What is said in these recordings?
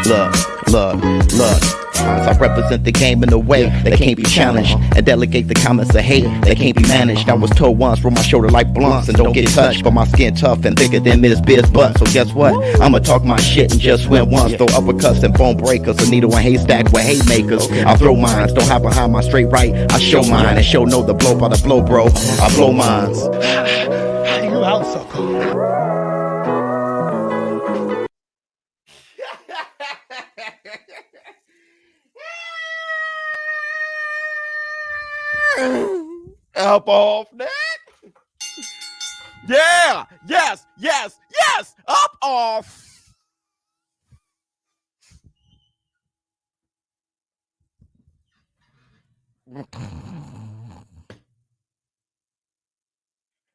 Look. I represent the game in a way that can't be challenged, and delegate the comments of hate that can't be managed. I was told once, roll my shoulder like blunts and don't get touched, but my skin tough and thicker than Miss Biz butt. So guess what? I'ma talk my shit and just win once. Throw uppercuts and bone breakers, a needle and haystack with haymakers. I throw mines, don't hide behind my straight right. I show mine and show no the blow by the blow, bro. I blow mines. You out so cool. Up off that. Yeah. Yes. Up off.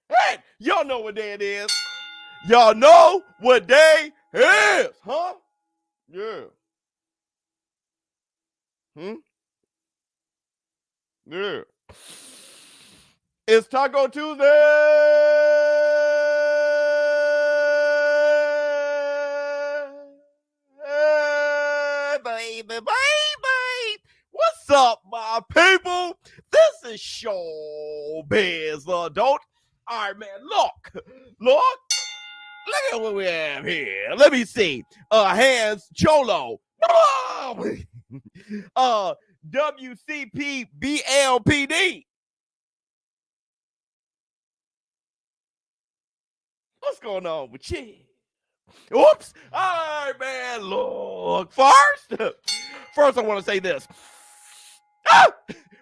Hey, y'all know what day it is. Y'all know what day it is, huh? Yeah. Yeah. It's Taco Tuesday, baby. What's up, my people? This is ShowBizz The Adult. All right, man, look at what we have here. Let me see. Hands, Charlo. WCP BLPD. What's going on with you? Oops. All right, man. Look, first I want to say this.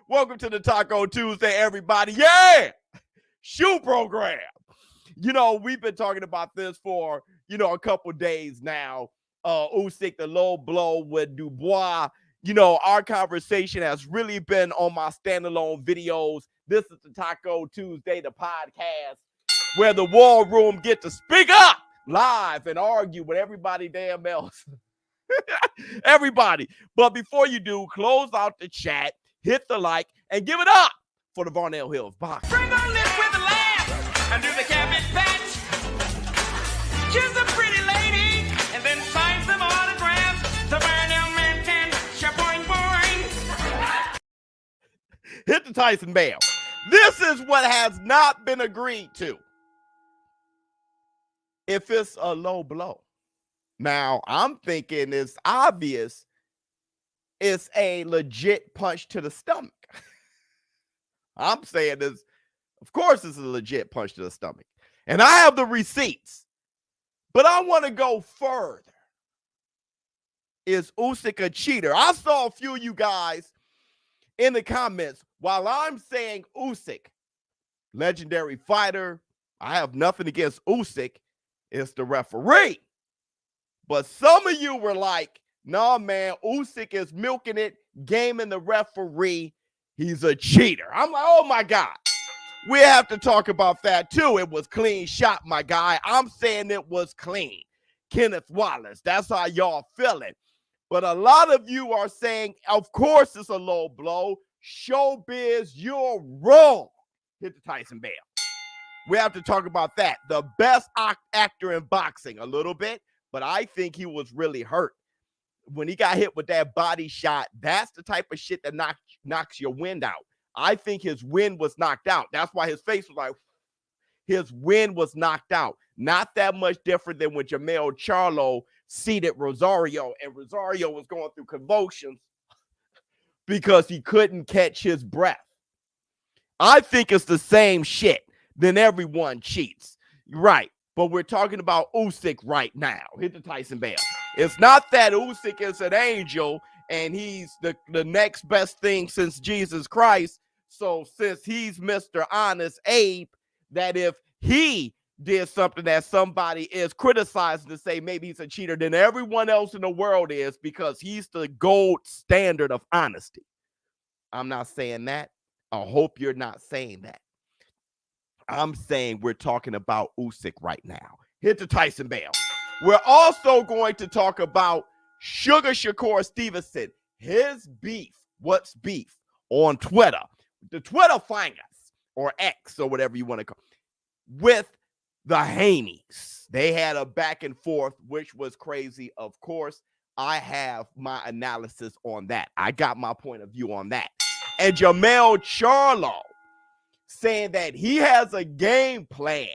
Welcome to the Taco Tuesday, everybody. Yeah. Shoe program. You know, we've been talking about this for, a couple days now. Usyk, the low blow with Dubois. Our conversation has really been on my standalone videos. This is the Taco Tuesday, the podcast, where the war room get to speak up live and argue with everybody damn else. Everybody. But before you do, close out the chat, hit the like, and give it up for the Varnell Hills box. Bring on this with a laugh and do the cabbage patch. She's a pretty lady and then sign some autographs. The Varnell man can shaboing boing. Hit the Tyson bell. This is what has not been agreed to. If it's a low blow. Now, I'm thinking it's obvious it's a legit punch to the stomach. I'm saying this, of course it's a legit punch to the stomach. And I have the receipts. But I want to go further. Is Usyk a cheater? I saw a few of you guys in the comments while I'm saying Usyk, legendary fighter. I have nothing against Usyk. It's the referee. But some of you were like, nah, man, Usyk is milking it, gaming the referee. He's a cheater. I'm like, oh, my God. We have to talk about that, too. It was clean shot, my guy. I'm saying it was clean. Kenneth Wallace, that's how y'all feeling. But a lot of you are saying, of course it's a low blow. ShowBizz, you're wrong. Hit the Tyson bell. We have to talk about that. The best actor in boxing, a little bit, but I think he was really hurt. When he got hit with that body shot, that's the type of shit that knocks your wind out. I think his wind was knocked out. That's why his face was like, his wind was knocked out. Not that much different than when Charlo seated Rosario, and Rosario was going through convulsions because he couldn't catch his breath. I think it's the same shit. Then everyone cheats. Right. But we're talking about Usyk right now. Hit the Tyson bell. It's not that Usyk is an angel and he's the next best thing since Jesus Christ. So since he's Mr. Honest Abe, that if he did something that somebody is criticizing to say maybe he's a cheater, then everyone else in the world is, because he's the gold standard of honesty. I'm not saying that. I hope you're not saying that. I'm saying we're talking about Usyk right now. Hit the Tyson bell. We're also going to talk about Shakur Stevenson, his beef. What's beef? On Twitter. The Twitter fingers, or X, or whatever you want to call it, with the Haneys. They had a back and forth, which was crazy, of course. I have my analysis on that. I got my point of view on that. And Jamel Charlo saying that he has a game plan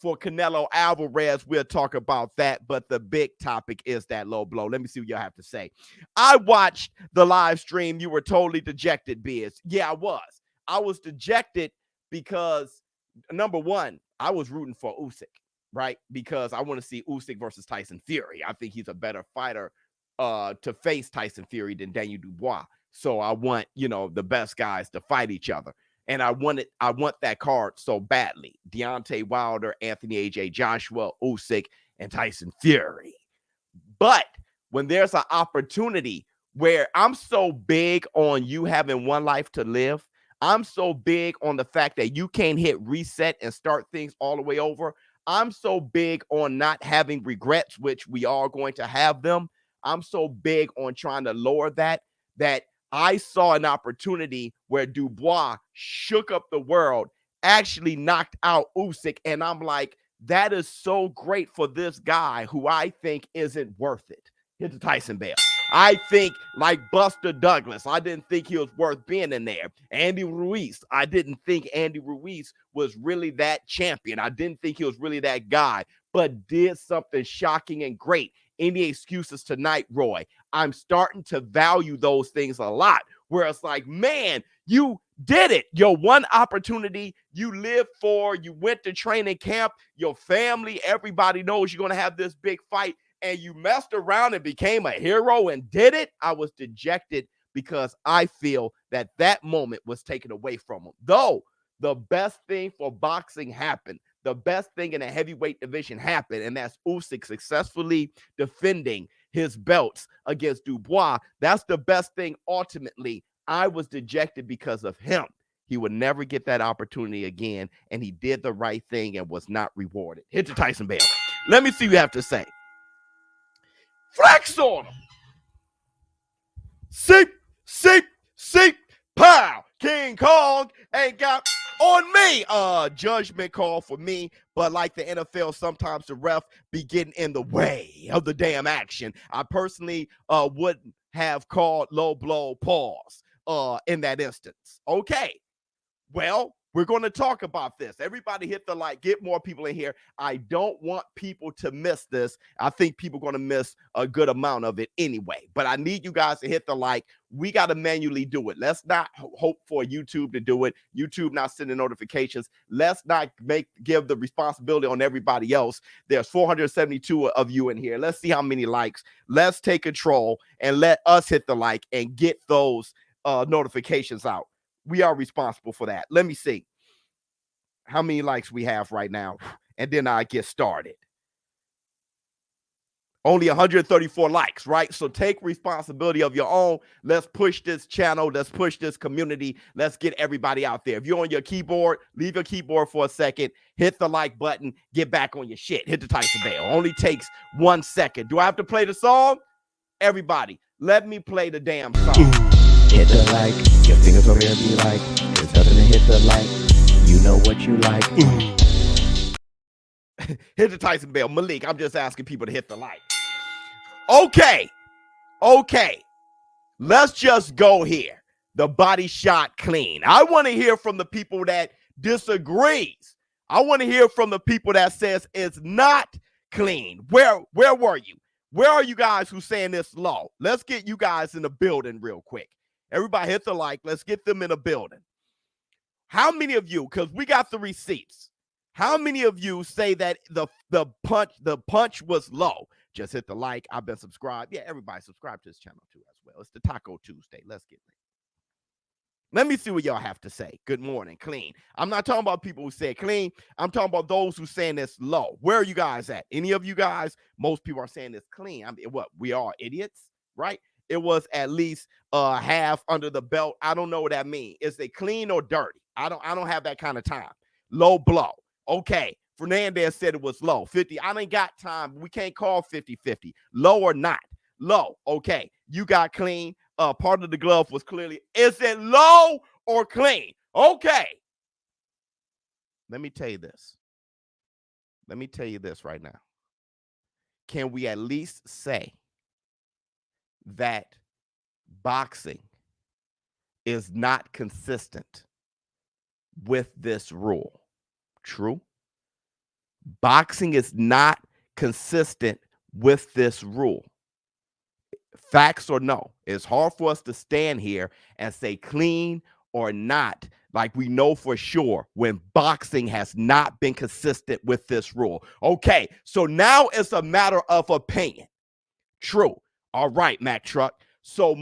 for Canelo Alvarez. We'll talk about that, but the big topic is that low blow. Let me see what y'all have to say. I watched the live stream. You were totally dejected, Biz. Yeah, I was. I was dejected because, number one, I was rooting for Usyk, right? Because I want to see Usyk versus Tyson Fury. I think he's a better fighter to face Tyson Fury than Daniel Dubois. So I want, the best guys to fight each other. And I want that card so badly. Deontay Wilder, Anthony AJ Joshua, Usyk, and Tyson Fury. But when there's an opportunity where I'm so big on you having one life to live, I'm so big on the fact that you can't hit reset and start things all the way over. I'm so big on not having regrets, which we are going to have them. I'm so big on trying to lower that I saw an opportunity where Dubois shook up the world, actually knocked out Usyk, and I'm like, that is so great for this guy who I think isn't worth it. Hit the Tyson bell. I think like Buster Douglas, I didn't think he was worth being in there. Andy Ruiz, I didn't think Andy Ruiz was really that champion. I didn't think he was really that guy, but did something shocking and great. Any excuses tonight, Roy? I'm starting to value those things a lot, where it's like, man, you did it. Your one opportunity you lived for, you went to training camp, your family, everybody knows you're going to have this big fight, and you messed around and became a hero and did it. I was dejected because I feel that that moment was taken away from him. Though the best thing for boxing happened. The best thing in the heavyweight division happened, and that's Usyk successfully defending his belts against Dubois. That's the best thing ultimately. I was dejected because of him. He would never get that opportunity again, and he did the right thing and was not rewarded. Hit the Tyson bell. Let me see what you have to say. Flex on him. Seep, pow. King Kong ain't got on me. Judgment call for me, but like the NFL, sometimes the ref be getting in the way of the damn action. I personally wouldn't have called low blow pause in that instance. Okay, well, we're going to talk about this. Everybody hit the like, get more people in here. I don't want people to miss this. I think people are going to miss a good amount of it anyway, but I need you guys to hit the like. We got to manually do it. Let's not hope for YouTube to do it. YouTube not sending notifications. Let's not give the responsibility on everybody else. There's 472 of you in here. Let's see how many likes. Let's take control and let us hit the like and get those notifications out. We are responsible for that. Let me see how many likes we have right now, and then I get started. Only 134 likes, right? So take responsibility of your own. Let's push this channel. Let's push this community. Let's get everybody out there. If you're on your keyboard, leave your keyboard for a second. Hit the like button. Get back on your shit. Hit the Tyson bell. Only takes 1 second. Do I have to play the song? Everybody, let me play the damn song. Hit the like, your fingers over there be like, there's nothing to hit the like, you know what you like. Hit the Tyson bell. Malik, I'm just asking people to hit the like. Okay. Let's just go here. The body shot clean. I want to hear from the people that disagrees. I want to hear from the people that says it's not clean. Where were you? Where are you guys who saying this low? Let's get you guys in the building real quick. Everybody hit the like. Let's get them in a building. How many of you, because we got the receipts, how many of you say that the punch was low? Just hit the like. I've been subscribed. Yeah, everybody subscribe to this channel too as well. It's the Taco Tuesday. Let's get it. Let me see what y'all have to say. Good morning, clean. I'm not talking about people who say clean. I'm talking about those who saying it's low. Where are you guys at? Any of you guys? Most people are saying it's clean. I mean, what? We are idiots, right? It was at least half under the belt. I don't know what that means. Is it clean or dirty? I don't have that kind of time. Low blow. Okay. Fernandez said it was low. 50. I ain't got time. We can't call 50-50. Low or not. Low. Okay. You got clean. Part of the glove was clearly. Is it low or clean? Okay. Let me tell you this. Let me tell you this right now. Can we at least say that boxing is not consistent with this rule. True. Boxing is not consistent with this rule. Facts or no? It's hard for us to stand here and say clean or not, like we know for sure when boxing has not been consistent with this rule. Okay, so now it's a matter of opinion. True. All right, Mac Truck. So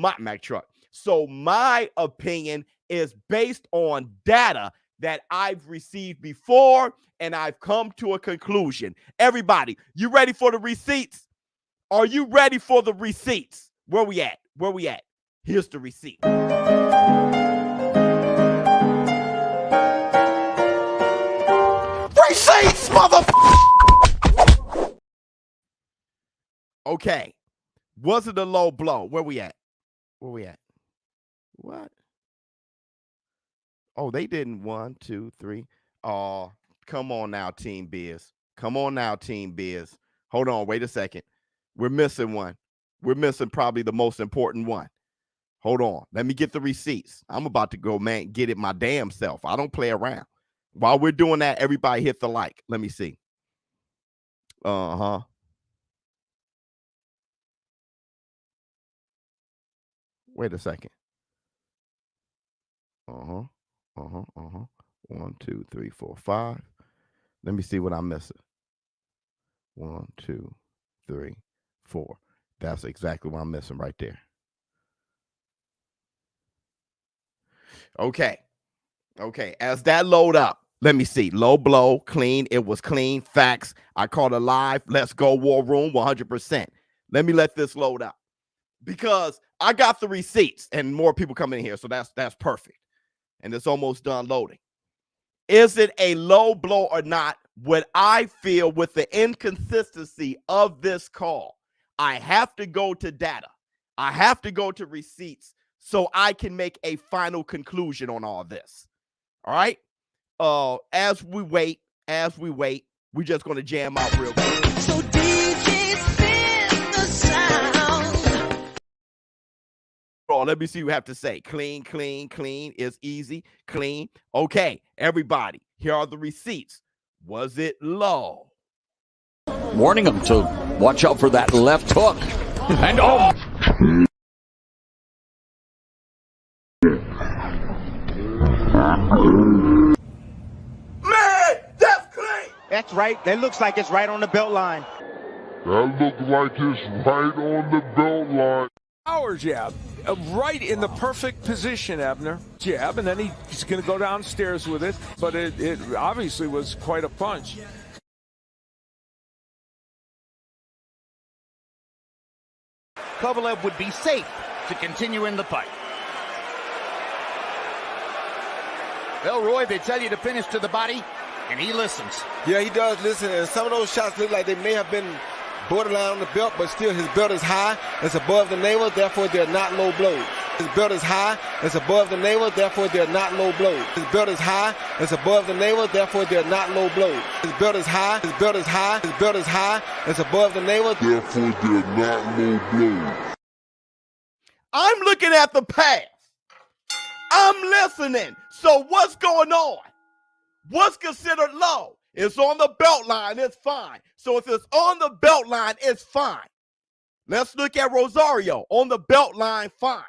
my opinion is based on data that I've received before, and I've come to a conclusion. Everybody, you ready for the receipts? Are you ready for the receipts? Where we at? Where we at? Here's the receipt. Receipts, motherfucker! Okay. Was it a low blow? Where we at? Where we at? What? Oh, they didn't. 1, 2, 3. Oh, come on now, Team Biz. Come on now, Team Biz. Hold on. Wait a second. We're missing one. We're missing probably the most important one. Hold on. Let me get the receipts. I'm about to go, man, get it my damn self. I don't play around. While we're doing that, everybody hit the like. Let me see. Uh-huh. Wait a second. Uh-huh. 1, 2, 3, 4, 5. Let me see what I'm missing. 1, 2, 3, 4. That's exactly what I'm missing right there. Okay. As that load up, let me see. Low blow, clean. It was clean. Facts. I called it live. Let's go, War Room, 100%. Let me let this load up because I got the receipts and more people coming in here, so that's perfect. And it's almost done loading. Is it a low blow or not? What I feel with the inconsistency of this call, I have to go to data. I have to go to receipts so I can make a final conclusion on all this. All right? As we wait, we're just going to jam out real quick. So DJ spin the sound. Oh, let me see what you have to say. Clean is easy. Clean. Okay, everybody, here are the receipts. Was it low? Warning them to watch out for that left hook. And oh! Man, that's clean. That's right. That looks like it's right on the belt line. That looks like it's right on the belt line. Power jab, right in the perfect position, Abner. Jab, and then he's going to go downstairs with it, but it obviously was quite a punch. Kovalev would be safe to continue in the fight. Well, Roy, they tell you to finish to the body, and he listens. Yeah, he does listen, and some of those shots look like they may have been borderline on the belt, but still his belt is high, it's above the navel, therefore they're not low blows. His belt is high, it's above the navel, therefore they're not low blows. His belt is high, it's above the navel, therefore they're not low blows. His belt is high, his belt is high, his belt is high, it's above the navel, therefore they're not low blows. I'm looking at the past. I'm listening. So what's going on? What's considered low? It's on the belt line. It's fine. So if it's on the belt line, it's fine. Let's look at Rosario on the belt line. Fine.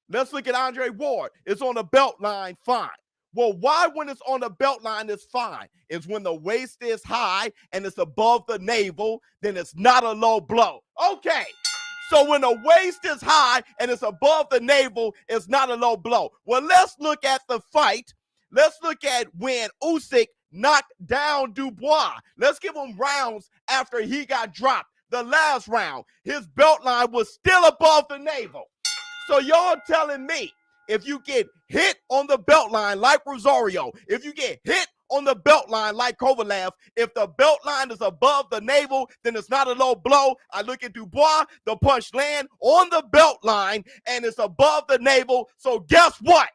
Let's look at Andre Ward. It's on the belt line. Fine. Well, why when it's on the belt line it's fine? It's when the waist is high and it's above the navel, then it's not a low blow. Okay. So when the waist is high and it's above the navel, it's not a low blow. Well, let's look at the fight. Let's look at when Usyk knocked down Dubois. Let's give him rounds after he got dropped. The last round, his belt line was still above the navel. So y'all telling me if you get hit on the belt line like Rosario, if you get hit on the belt line like Kovalev, if the belt line is above the navel, then it's not a low blow. I look at Dubois, the punch land on the belt line, and it's above the navel. So guess what?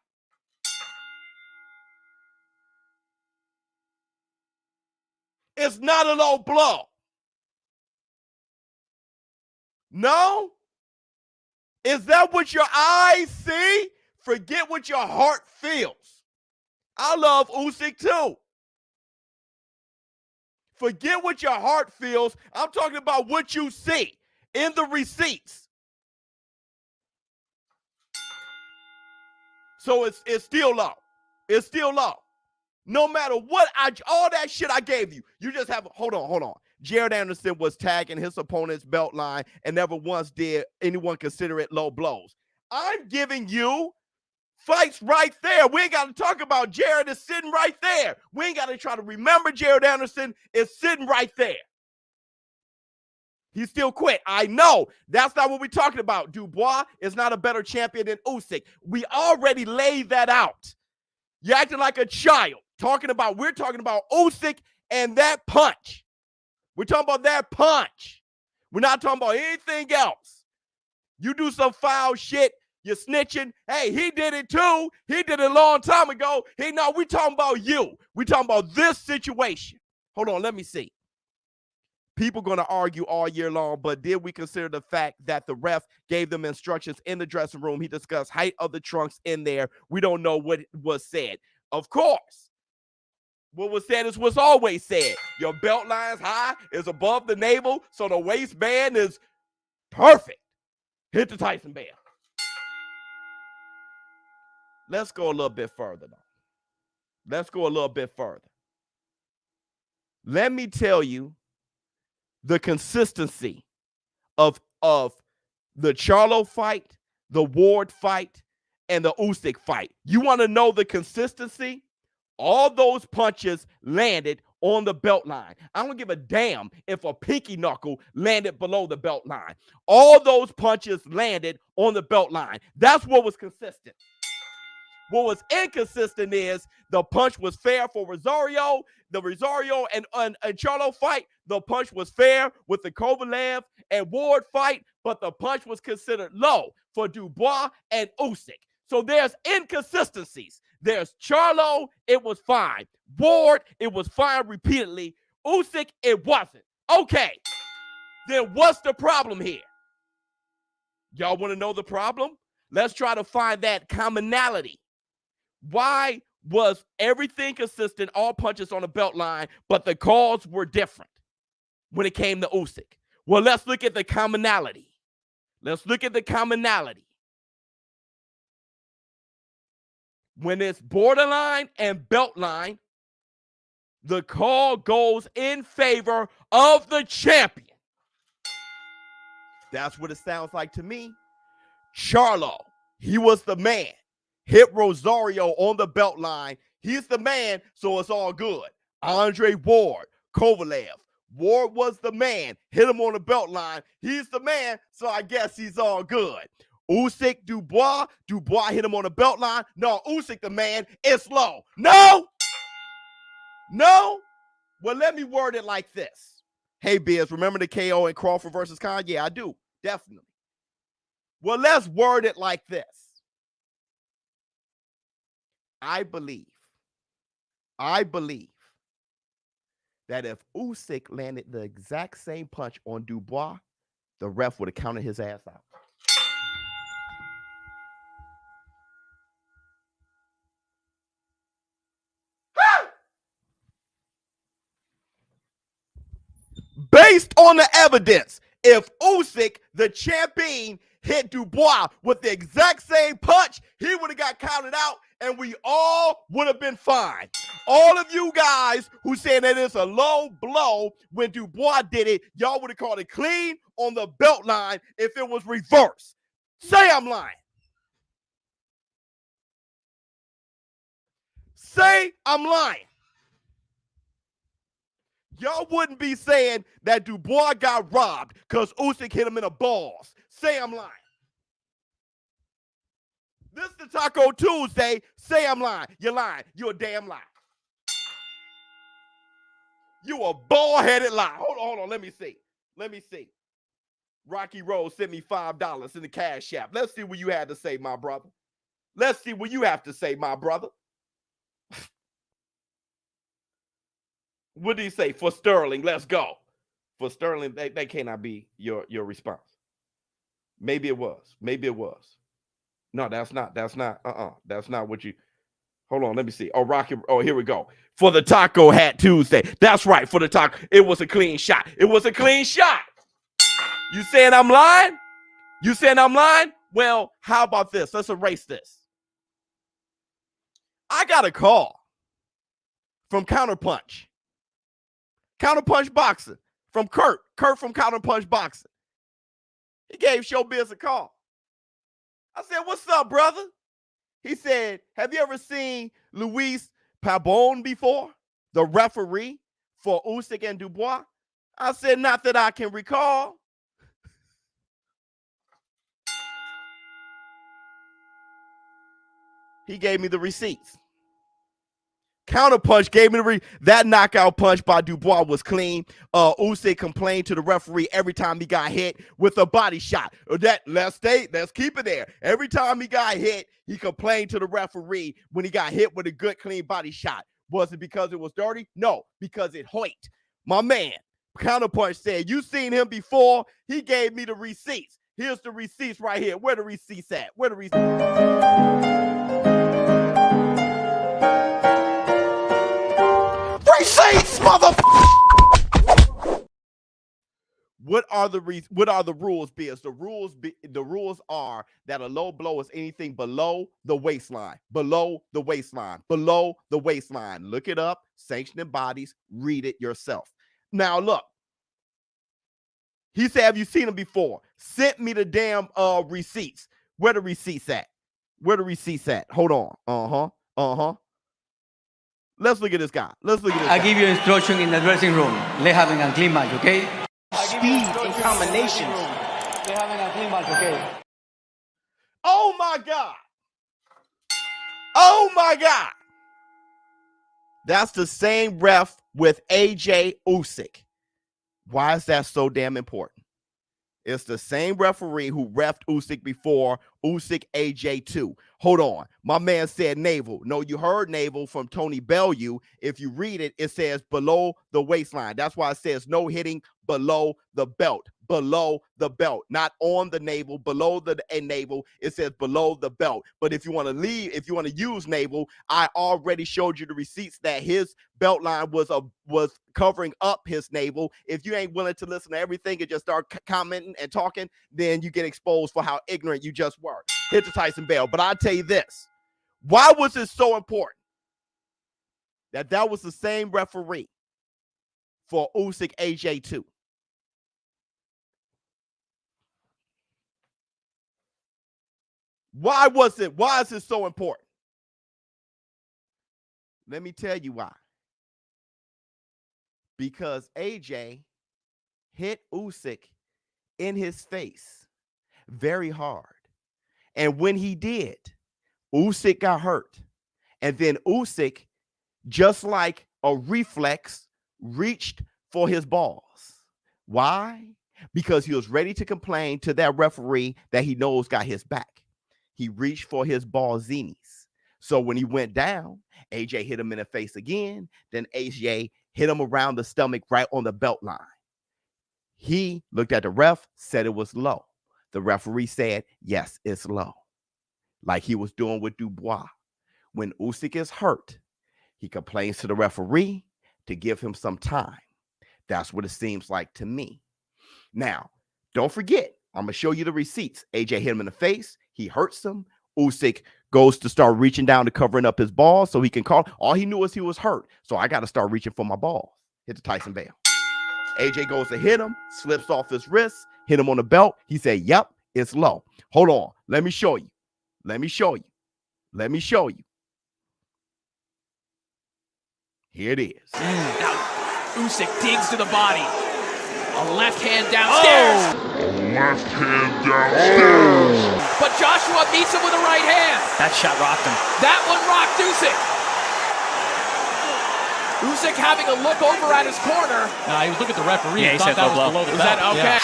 It's not a low blow. No, Is that what your eyes see? Forget what your heart feels. I love Usyk too. Forget what your heart feels. I'm talking about what you see in the receipts. So it's still low. It's still low. No matter what, all that shit I gave you, you just have, hold on. Jared Anderson was tagging his opponent's belt line and never once did anyone consider it low blows. I'm giving you fights right there. We ain't got to talk about Jared is sitting right there. We ain't got to try to remember Jared Anderson is sitting right there. He still quit. I know. That's not what we're talking about. Dubois is not a better champion than Usyk. We already laid that out. You're acting like a child. We're talking about Usyk and that punch. We're talking about that punch. We're not talking about anything else. You do some foul shit, you're snitching. Hey, he did it too. He did it a long time ago. We're talking about you. We're talking about this situation. Hold on, let me see. People going to argue all year long, but did we consider the fact that the ref gave them instructions in the dressing room? He discussed height of the trunks in there. We don't know what was said. Of course. What was said is what's always said. Your belt line's high, is above the navel, so the waistband is perfect. Hit the Tyson band. Let's go a little bit further, though. Let's go a little bit further. Let me tell you the consistency of the Charlo fight, the Ward fight, and the Usyk fight. You want to know the consistency? All those punches landed on the belt line. I don't give a damn if a pinky knuckle landed below the belt line. All those punches landed on the belt line. That's what was consistent. What was inconsistent is the punch was fair for Rosario. The Rosario and Charlo fight, the punch was fair with the Kovalev and Ward fight, but the punch was considered low for Dubois and Usyk. So there's inconsistencies. There's Charlo, it was fine. Ward, it was fine repeatedly. Usyk, it wasn't. Okay, then what's the problem here? Y'all want to know the problem? Let's try to find that commonality. Why was everything consistent, all punches on the belt line, but the calls were different when it came to Usyk? Well, let's look at the commonality. Let's look at the commonality. When it's borderline and belt line, the call goes in favor of the champion. That's what it sounds like to me. Charlo, he was the man. Hit Rosario on the belt line. He's the man, so it's all good. Andre Ward, Kovalev. Ward was the man. Hit him on the belt line. He's the man, so I guess he's all good. Usyk, Dubois hit him on the belt line. No, Usyk the man. It's low. No. Well, let me word it like this. Hey, Biz, remember the KO and Crawford versus Khan? Yeah, I do. Definitely. Well, let's word it like this. I believe that if Usyk landed the exact same punch on Dubois, the ref would have counted his ass out. Based on the evidence, if Usyk, the champion, hit Dubois with the exact same punch, he would have got counted out and we all would have been fine. All of you guys who saying that it's a low blow when Dubois did it, y'all would have called it clean on the belt line if it was reversed. Say I'm lying. Say I'm lying. Y'all wouldn't be saying that Dubois got robbed because Usyk hit him in the balls. Say I'm lying. This is the Taco Tuesday. Say I'm lying. You're lying. You're a damn lie. You a bald-headed lie. Hold on. Let me see. Rocky Rose sent me $5 in the Cash App. Let's see what you had to say, my brother. Let's see what you have to say, my brother. What did he say? For Sterling, let's go. For Sterling, they cannot be your response. Maybe it was. Maybe it was. No, that's not. That's not what you. Hold on, let me see. Oh, Rocky. Oh, here we go. For the Taco Hat Tuesday. That's right. For the taco. It was a clean shot. It was a clean shot. You saying I'm lying? You saying I'm lying? Well, how about this? Let's erase this. I got a call from Counterpunch. Counterpunch Boxing. From Kurt. Kurt from Counterpunch Boxing. He gave ShowBizz a call. I said, what's up, brother? He said, have you ever seen Luis Pabon before? The referee for Usyk and Dubois? I said, not that I can recall. He gave me the receipts. Counterpunch gave me that knockout punch by Dubois was clean. Usyk complained to the referee every time he got hit with a body shot. Let's keep it there. Every time he got hit, he complained to the referee when he got hit with a good, clean body shot. Was it because it was dirty? No, because it hurt. My man, Counterpunch said, you seen him before? He gave me the receipts. Here's the receipts right here. Where the receipts at? Where the receipts? Receipts, motherfucker! What are the rules, Biz? The rules are that a low blow is anything below the waistline. Below the waistline. Below the waistline. Look it up. Sanctioning bodies. Read it yourself. Now look. He said, have you seen him before? Sent me the damn receipts. Where the receipts at? Where the receipts at? Hold on. Let's look at this guy. I give you instruction in the dressing room. Let's have a clean match, okay? Speed and combinations. Let's have a clean match, okay? Oh my God. Oh my God. That's the same ref with AJ Usyk. Why is that so damn important? It's the same referee who reffed Usyk before, Usyk AJ 2. Hold on. My man said navel. No, you heard navel from Tony Bellew. If you read it, it says below the waistline. That's why it says no hitting below the belt. Below the belt. Not on the navel, below the navel. It says below the belt. But if you want to use navel, I already showed you the receipts that his belt line was covering up his navel. If you ain't willing to listen to everything and just start commenting and talking, then you get exposed for how ignorant you just were. Hit the Tyson bell. But I'll tell you this. Why was it so important that was the same referee for Usyk AJ 2? Why is it so important? Let me tell you why. Because AJ hit Usyk in his face very hard. And when he did, Usyk got hurt. And then Usyk, just like a reflex, reached for his balls. Why? Because he was ready to complain to that referee that he knows got his back. He reached for his ballsinis. So when he went down, AJ hit him in the face again. Then AJ hit him around the stomach right on the belt line. He looked at the ref, said it was low. The referee said, yes, it's low. Like he was doing with Dubois. When Usyk is hurt, he complains to the referee to give him some time. That's what it seems like to me. Now, don't forget, I'm going to show you the receipts. AJ hit him in the face. He hurts him. Usyk goes to start reaching down to covering up his balls so he can call. All he knew is he was hurt. So I got to start reaching for my balls. Hit the Tyson bell. AJ goes to hit him, slips off his wrist, hit him on the belt. He said, yep, it's low. Hold on. Let me show you. Let me show you. Let me show you. Here it is. Now, Usyk digs to the body. A left hand downstairs. A left hand downstairs. But Joshua meets him with a right hand. That shot rocked him. That one rocked Usyk. Usyk having a look over at his corner. He was looking at the referee. Yeah, he thought that was below the belt. That okay?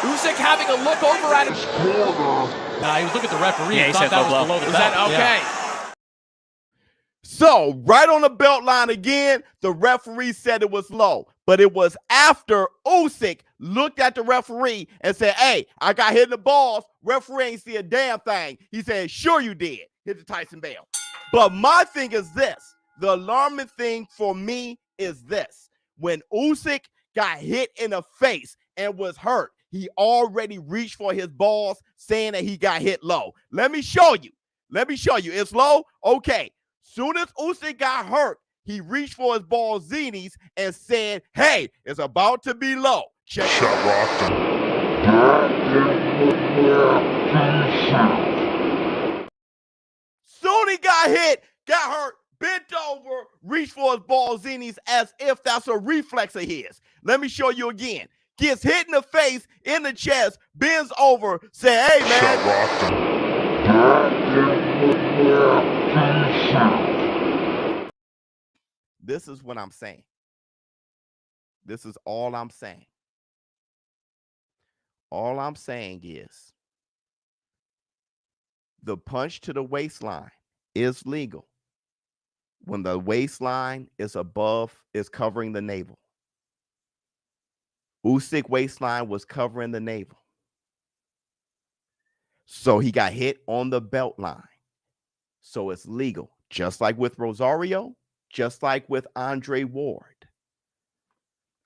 Usyk having a look over at him. Nah, he was looking at the referee. Yeah, and he thought said that low was blow. below the Is belt. that okay? Yeah. So, right on the belt line again, the referee said it was low, but it was after Usyk looked at the referee and said, hey, I got hit in the balls. Referee ain't see a damn thing. He said, sure you did. Hit the Tyson bell. But my thing is this. The alarming thing for me is this. When Usyk got hit in the face and was hurt, he already reached for his balls saying that he got hit low. Let me show you. It's low? Okay. Soon as Usyk got hurt, he reached for his ballsinis and said, hey, it's about to be low. Check it out. Soon he got hit, got hurt, bent over, reached for his ballsinis as if that's a reflex of his. Let me show you again. Gets hit in the face, in the chest, bends over, say, hey, man. This is what I'm saying. This is all I'm saying. All I'm saying is the punch to the waistline is legal when the waistline is covering the navel. Usyk waistline was covering the navel. So he got hit on the belt line. So it's legal, just like with Rosario, just like with Andre Ward.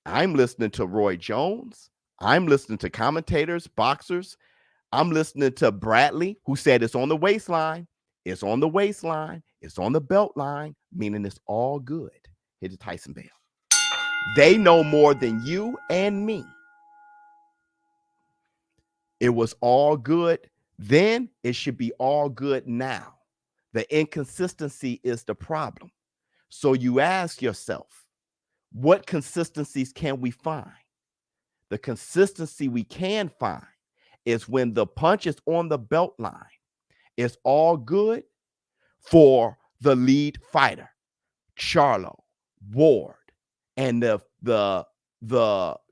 I'm listening to Roy Jones. I'm listening to commentators, boxers. I'm listening to Bradley, who said it's on the waistline. It's on the waistline. It's on the belt line, meaning it's all good. Hit the Tyson bell. They know more than you and me. It was all good then. It should be all good now. The inconsistency is the problem. So you ask yourself, what consistencies can we find? The consistency we can find is when the punch is on the belt line. It's all good for the lead fighter, Charlo, Ward, and the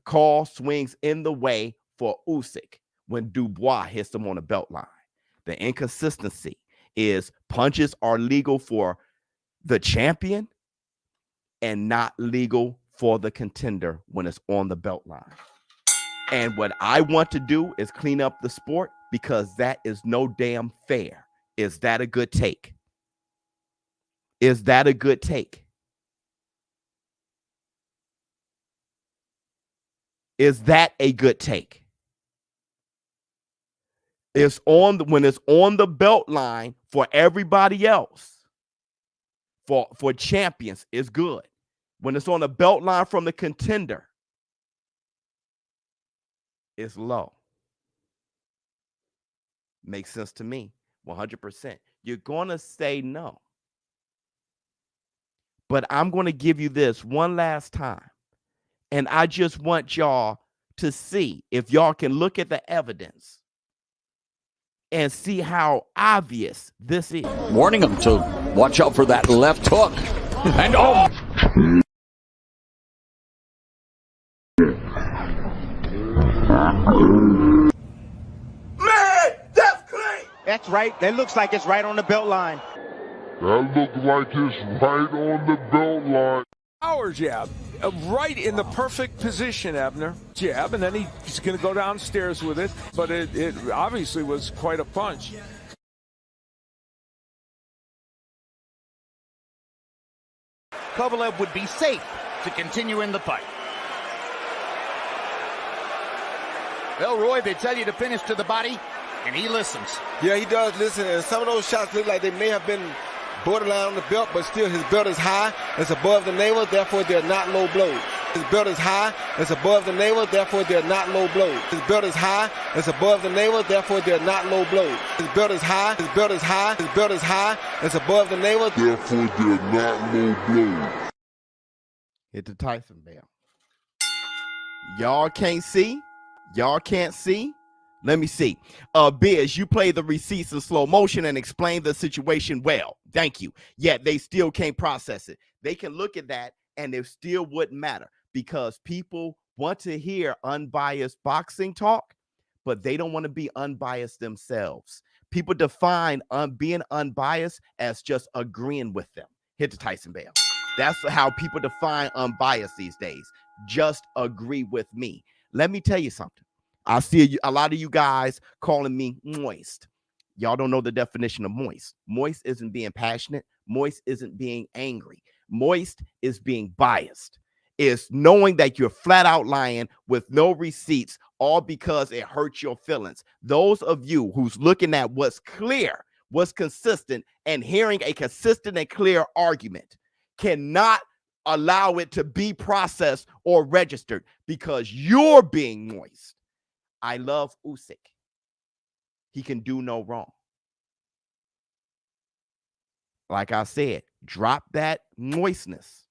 call swings in the way for Usyk when Dubois hits him on the belt line. The inconsistency is punches are legal for the champion and not legal for the contender when it's on the belt line. And what I want to do is clean up the sport because that is no damn fair. Is that a good take? Is that a good take? Is that a good take? It's on when it's on the belt line for everybody else. For champions, it's good. When it's on the belt line from the contender, it's low. Makes sense to me, 100%. You're going to say no. But I'm going to give you this one last time. And I just want y'all to see if y'all can look at the evidence and see how obvious this is. Warning them to watch out for that left hook. And oh! Man, that's clean! That's right. That looks like it's right on the belt line. That looks like it's right on the belt line. Power jab, right in the perfect position, Abner. Jab, and then he's going to go downstairs with it, but it obviously was quite a punch. Kovalev would be safe to continue in the fight. Well, Roy, they tell you to finish to the body, and he listens. Yeah, he does listen, and some of those shots look like they may have been borderline on the belt, but still his belt is high. It's above the navel, therefore they're not low blows. His belt is high. It's above the navel, therefore they're not low blows. His belt is high. It's above the navel, therefore they're not low blows. His belt is high. His belt is high. His belt is high. It's above the navel, therefore they're not low blows. Hit the Tyson bell. Y'all can't see? Y'all can't see? Let me see. Biz, you play the receipts in slow motion and explain the situation well. Thank you. Yet they still can't process it. They can look at that and it still wouldn't matter because people want to hear unbiased boxing talk, but they don't want to be unbiased themselves. People define being unbiased as just agreeing with them. Hit the Tyson Bell. That's how people define unbiased these days. Just agree with me. Let me tell you something. I see a lot of you guys calling me moist. Y'all don't know the definition of moist. Moist isn't being passionate. Moist isn't being angry. Moist is being biased. It's knowing that you're flat out lying with no receipts, all because it hurts your feelings. Those of you who's looking at what's clear, what's consistent, and hearing a consistent and clear argument cannot allow it to be processed or registered because you're being moist. I love Usyk. He can do no wrong. Like I said, drop that moistness.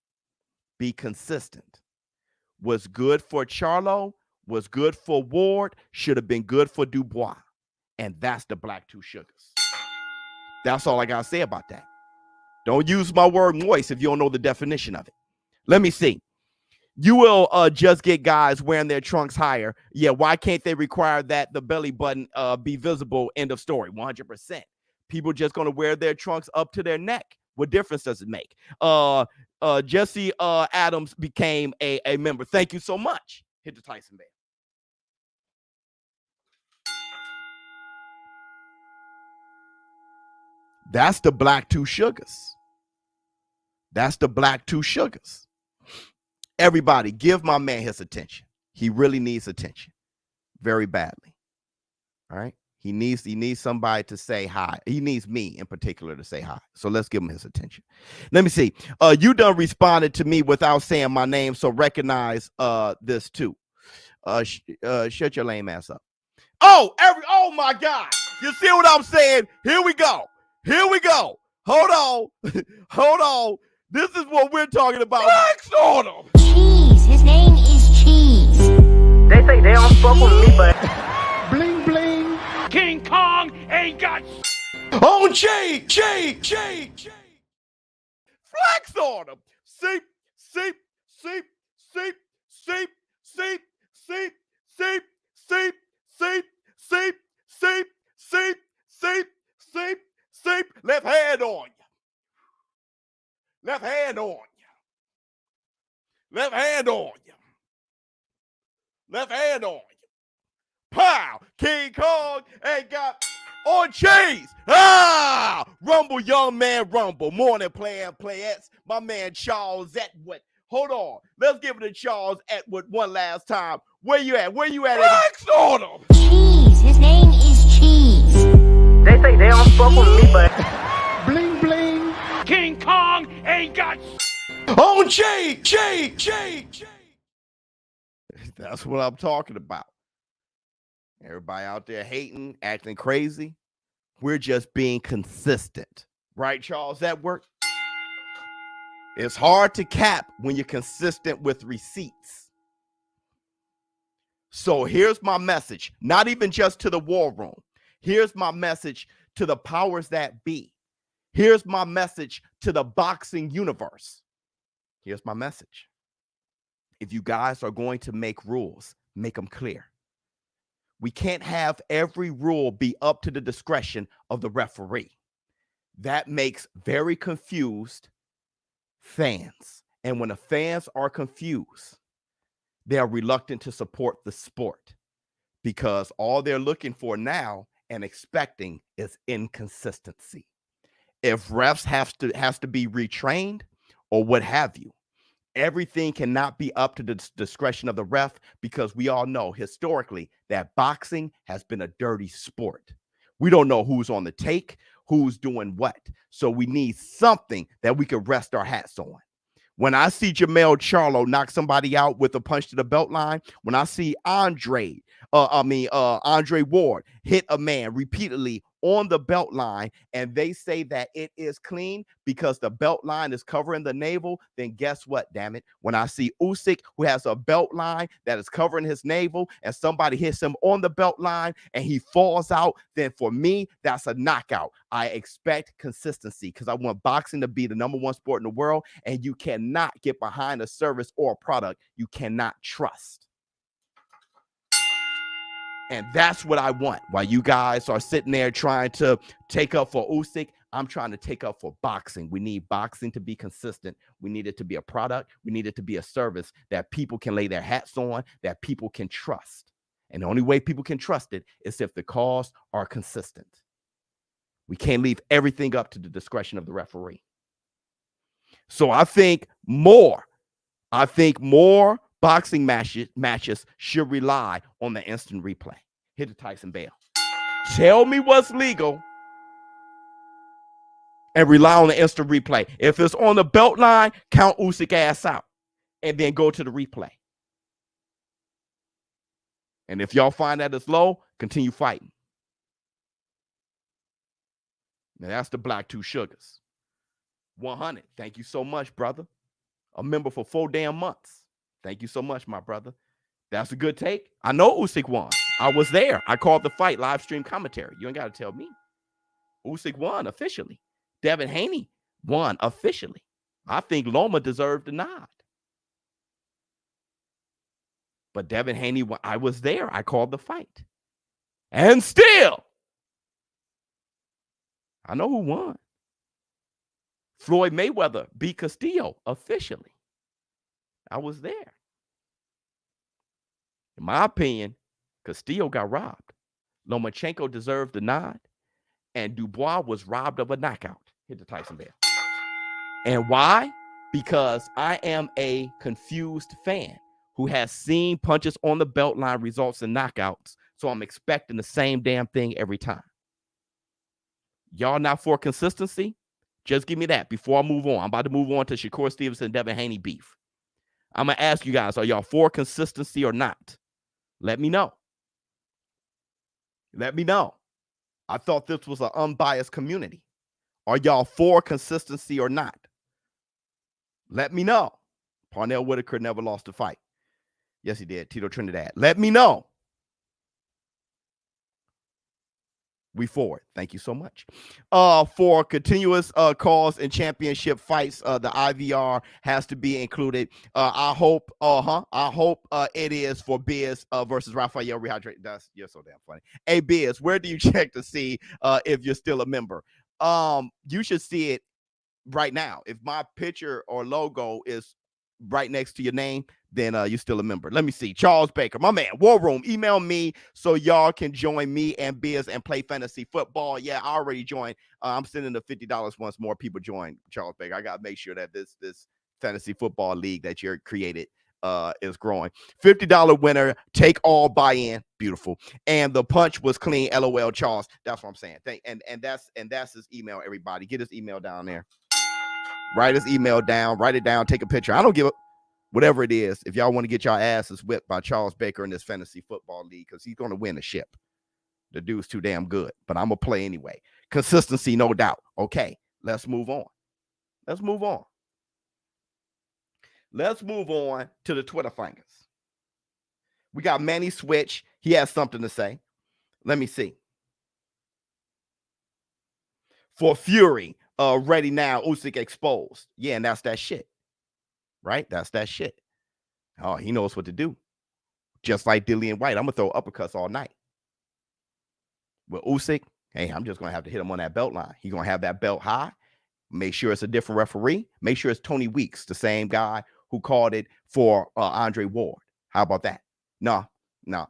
Be consistent. What's good for Charlo, was good for Ward, should have been good for Dubois. And that's the black two sugars. That's all I got to say about that. Don't use my word moist if you don't know the definition of it. Let me see. You will just get guys wearing their trunks higher. Yeah, why can't they require that the belly button be visible? End of story. 100%. People just going to wear their trunks up to their neck. What difference does it make? Jesse Adams became a member. Thank you so much. Hit the Tyson Bell. That's the black two sugars. That's the black two sugars. Everybody, give my man his attention. He really needs attention very badly. All right. He needs somebody to say hi. He needs me in particular to say hi. So let's give him his attention. Let me see. You done responded to me without saying my name, so recognize this too. Shut your lame ass up. Oh my God. You see what I'm saying? Here we go. Here we go. Hold on. Hold on. This is what we're talking about. Flex on him. Cheese. His name is Cheese. They say they don't fuck with me, but Bling bling. King Kong ain't got On Flex on him. Seep. Left hand on you. Left hand on you. Left hand on you. Left hand on you. Pow! King Kong ain't got on cheese. Rumble, young man, rumble. Morning playettes. My man Charles Atwood. Hold on. Let's give it to Charles Atwood one last time. Where you at? Flex on him. Cheese. His name is Cheese. they say they don't fuck with me, but Bling bling. King Kong ain't got On cheese. That's what I'm talking about. Everybody out there hating, acting crazy. We're just being consistent. Right, Charles? That work? It's hard to cap when you're consistent with receipts. So here's my message, not even just to the war room. Here's my message to the powers that be. Here's my message to the boxing universe. Here's my message. If you guys are going to make rules, make them clear. We can't have every rule be up to the discretion of the referee. That makes very confused fans. And when the fans are confused, they are reluctant to support the sport because all they're looking for now and expecting is inconsistency. If refs has to be retrained or what have you, everything cannot be up to the discretion of the ref because we all know historically that boxing has been a dirty sport. We don't know who's on the take, who's doing what. So we need something that we can rest our hats on. When I see Charlo knock somebody out with a punch to the belt line, when I see Andre Ward hit a man repeatedly on the belt line and they say that it is clean because the belt line is covering the navel, then guess what, damn it? When I see Usyk, who has a belt line that is covering his navel and somebody hits him on the belt line and he falls out, then for me, that's a knockout. I expect consistency because I want boxing to be the #1 sport in the world, and you cannot get behind a service or a product you cannot trust. And that's what I want. While you guys are sitting there trying to take up for Usyk, I'm trying to take up for boxing. We need boxing to be consistent. We need it to be a product. We need it to be a service that people can lay their hats on, that people can trust. And the only way people can trust it is if the calls are consistent. We can't leave everything up to the discretion of the referee. So I think more boxing matches should rely on the instant replay. Hit the Tyson bell. Tell me what's legal and rely on the instant replay. If it's on the belt line, count Usyk ass out and then go to the replay. And if y'all find that it's low, continue fighting. Now that's the Black Two Sugars. 100. Thank you so much, brother. A member for 4 damn months. Thank you so much, my brother. That's a good take. I know Usyk won. I was there. I called the fight, live stream commentary. You ain't got to tell me. Usyk won officially. Devin Haney won officially. I think Loma deserved the nod. But Devin Haney, I was there. I called the fight. And still, I know who won. Floyd Mayweather beat Castillo officially. I was there. In my opinion, Castillo got robbed. Lomachenko deserved the nod, and Dubois was robbed of a knockout. Hit the Tyson bell. And why? Because I am a confused fan who has seen punches on the belt line results in knockouts, so I'm expecting the same damn thing every time. Y'all not for consistency? Just give me that before I move on. I'm about to move on to Shakur Stevenson and Devin Haney beef. I'm going to ask you guys, are y'all for consistency or not? Let me know. Let me know. I thought this was an unbiased community. Are y'all for consistency or not? Let me know. Parnell Whitaker never lost a fight. Yes, he did. Tito Trinidad. Let me know. We forward. Thank you so much. For continuous calls and championship fights, the IVR has to be included. I hope it is for Biz versus Rafael Rehydrate. You're so damn funny. Hey, Biz, where do you check to see if you're still a member? You should see it right now. If my picture or logo is right next to your name, then you're still a member. Let me see. Charles Baker, my man, War Room, email me so y'all can join me and Biz and play fantasy football. Yeah, I already joined. I'm sending the $50 once more people join Charles Baker. I got to make sure that this fantasy football league that you're created is growing. $50 winner, take all buy-in. Beautiful. And the punch was clean. LOL, Charles. That's what I'm saying. And that's his email, everybody. Get his email down there. Write his email down. Write it down. Take a picture. I don't give a whatever it is. If y'all want to get your asses whipped by Charles Baker in this fantasy football league, because he's going to win the ship. The dude's too damn good, but I'm going to play anyway. Consistency, no doubt. Okay, let's move on. Let's move on. Let's move on to the Twitter fingers. We got Manny Switch. He has something to say. Let me see. For Fury, ready now, Usyk exposed. Yeah, and that's that shit. Right? That's that shit. Oh, he knows what to do. Just like Dillian White. I'm going to throw uppercuts all night. With Usyk, hey, I'm just going to have to hit him on that belt line. He's going to have that belt high. Make sure it's a different referee. Make sure it's Tony Weeks, the same guy who called it for Andre Ward. How about that? No,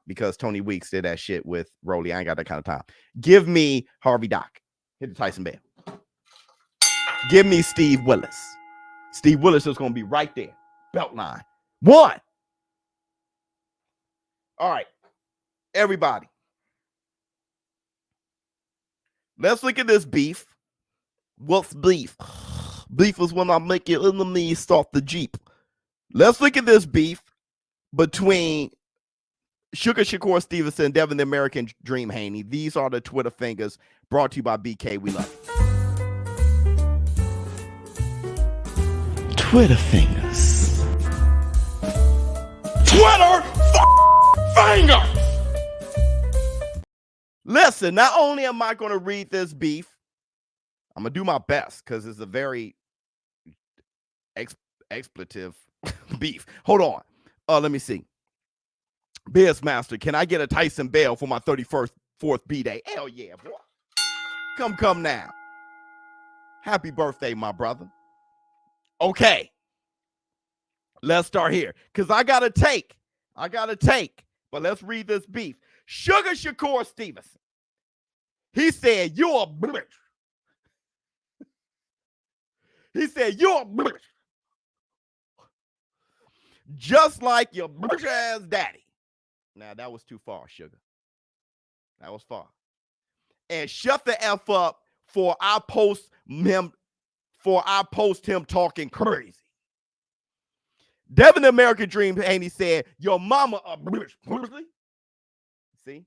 because Tony Weeks did that shit with Rolly. I ain't got that kind of time. Give me Harvey Dock. Hit the Tyson bell. Give me Steve Willis. Steve Willis is going to be right there. Belt line. 1. All right. Everybody. Let's look at this beef. What's beef? Beef is when I make your enemies start the Jeep. Let's look at this beef between Shakur Stevenson and Devin the American Dream Haney. These are the Twitter fingers brought to you by BK. We love you. Twitter fingers. Twitter fingers. Listen, not only am I going to read this beef, I'm going to do my best because it's a very expletive beef. Hold on. Let me see. Bizmaster, can I get a Tyson Bell for my 31st, 4th B-Day? Hell yeah, boy. Come now. Happy birthday, my brother. Okay. Let's start here. Because I got to take. But let's read this beef. Sugar Shakur Stevenson. He said, you're a bitch. He said, you're a bitch. Just like your bitch ass daddy. Now, that was too far, Sugar. That was far. And shut the F up for I post him talking crazy. Devin the American Dream, and he said, your mama a bitch. See?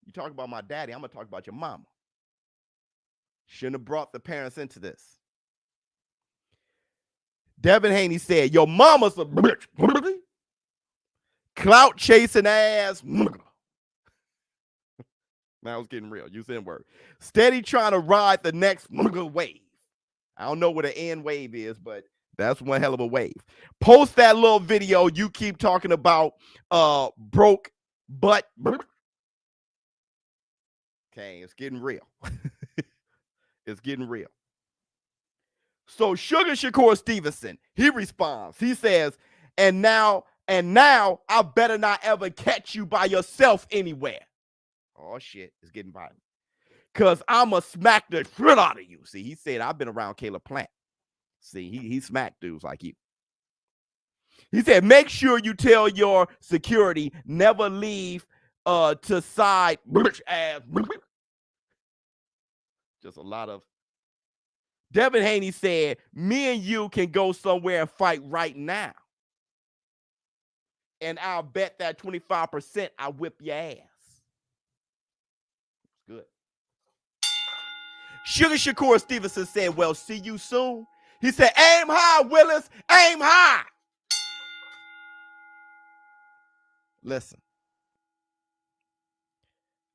You talk about my daddy, I'm going to talk about your mama. Shouldn't have brought the parents into this. Devin Haney said, your mama's a bitch. Clout chasing ass. Now it's getting real. Use the N-word. Steady trying to ride the next wave. I don't know what an N wave is, but that's one hell of a wave. Post that little video you keep talking about broke butt. Okay, it's getting real. It's getting real. So Sugar Shakur Stevenson, he responds. He says, and now I better not ever catch you by yourself anywhere. Oh, shit. It's getting violent. Because I'm going to smack the shit out of you. See, he said, I've been around Caleb Plant. See, he smacked dudes like you. He said, make sure you tell your security, never leave to side bitch ass. Just a lot of. Devin Haney said, me and you can go somewhere and fight right now. And I'll bet that 25% I whip your ass. Good. Sugar Shakur Stevenson said, well, see you soon. He said, aim high, Willis, aim high. Listen.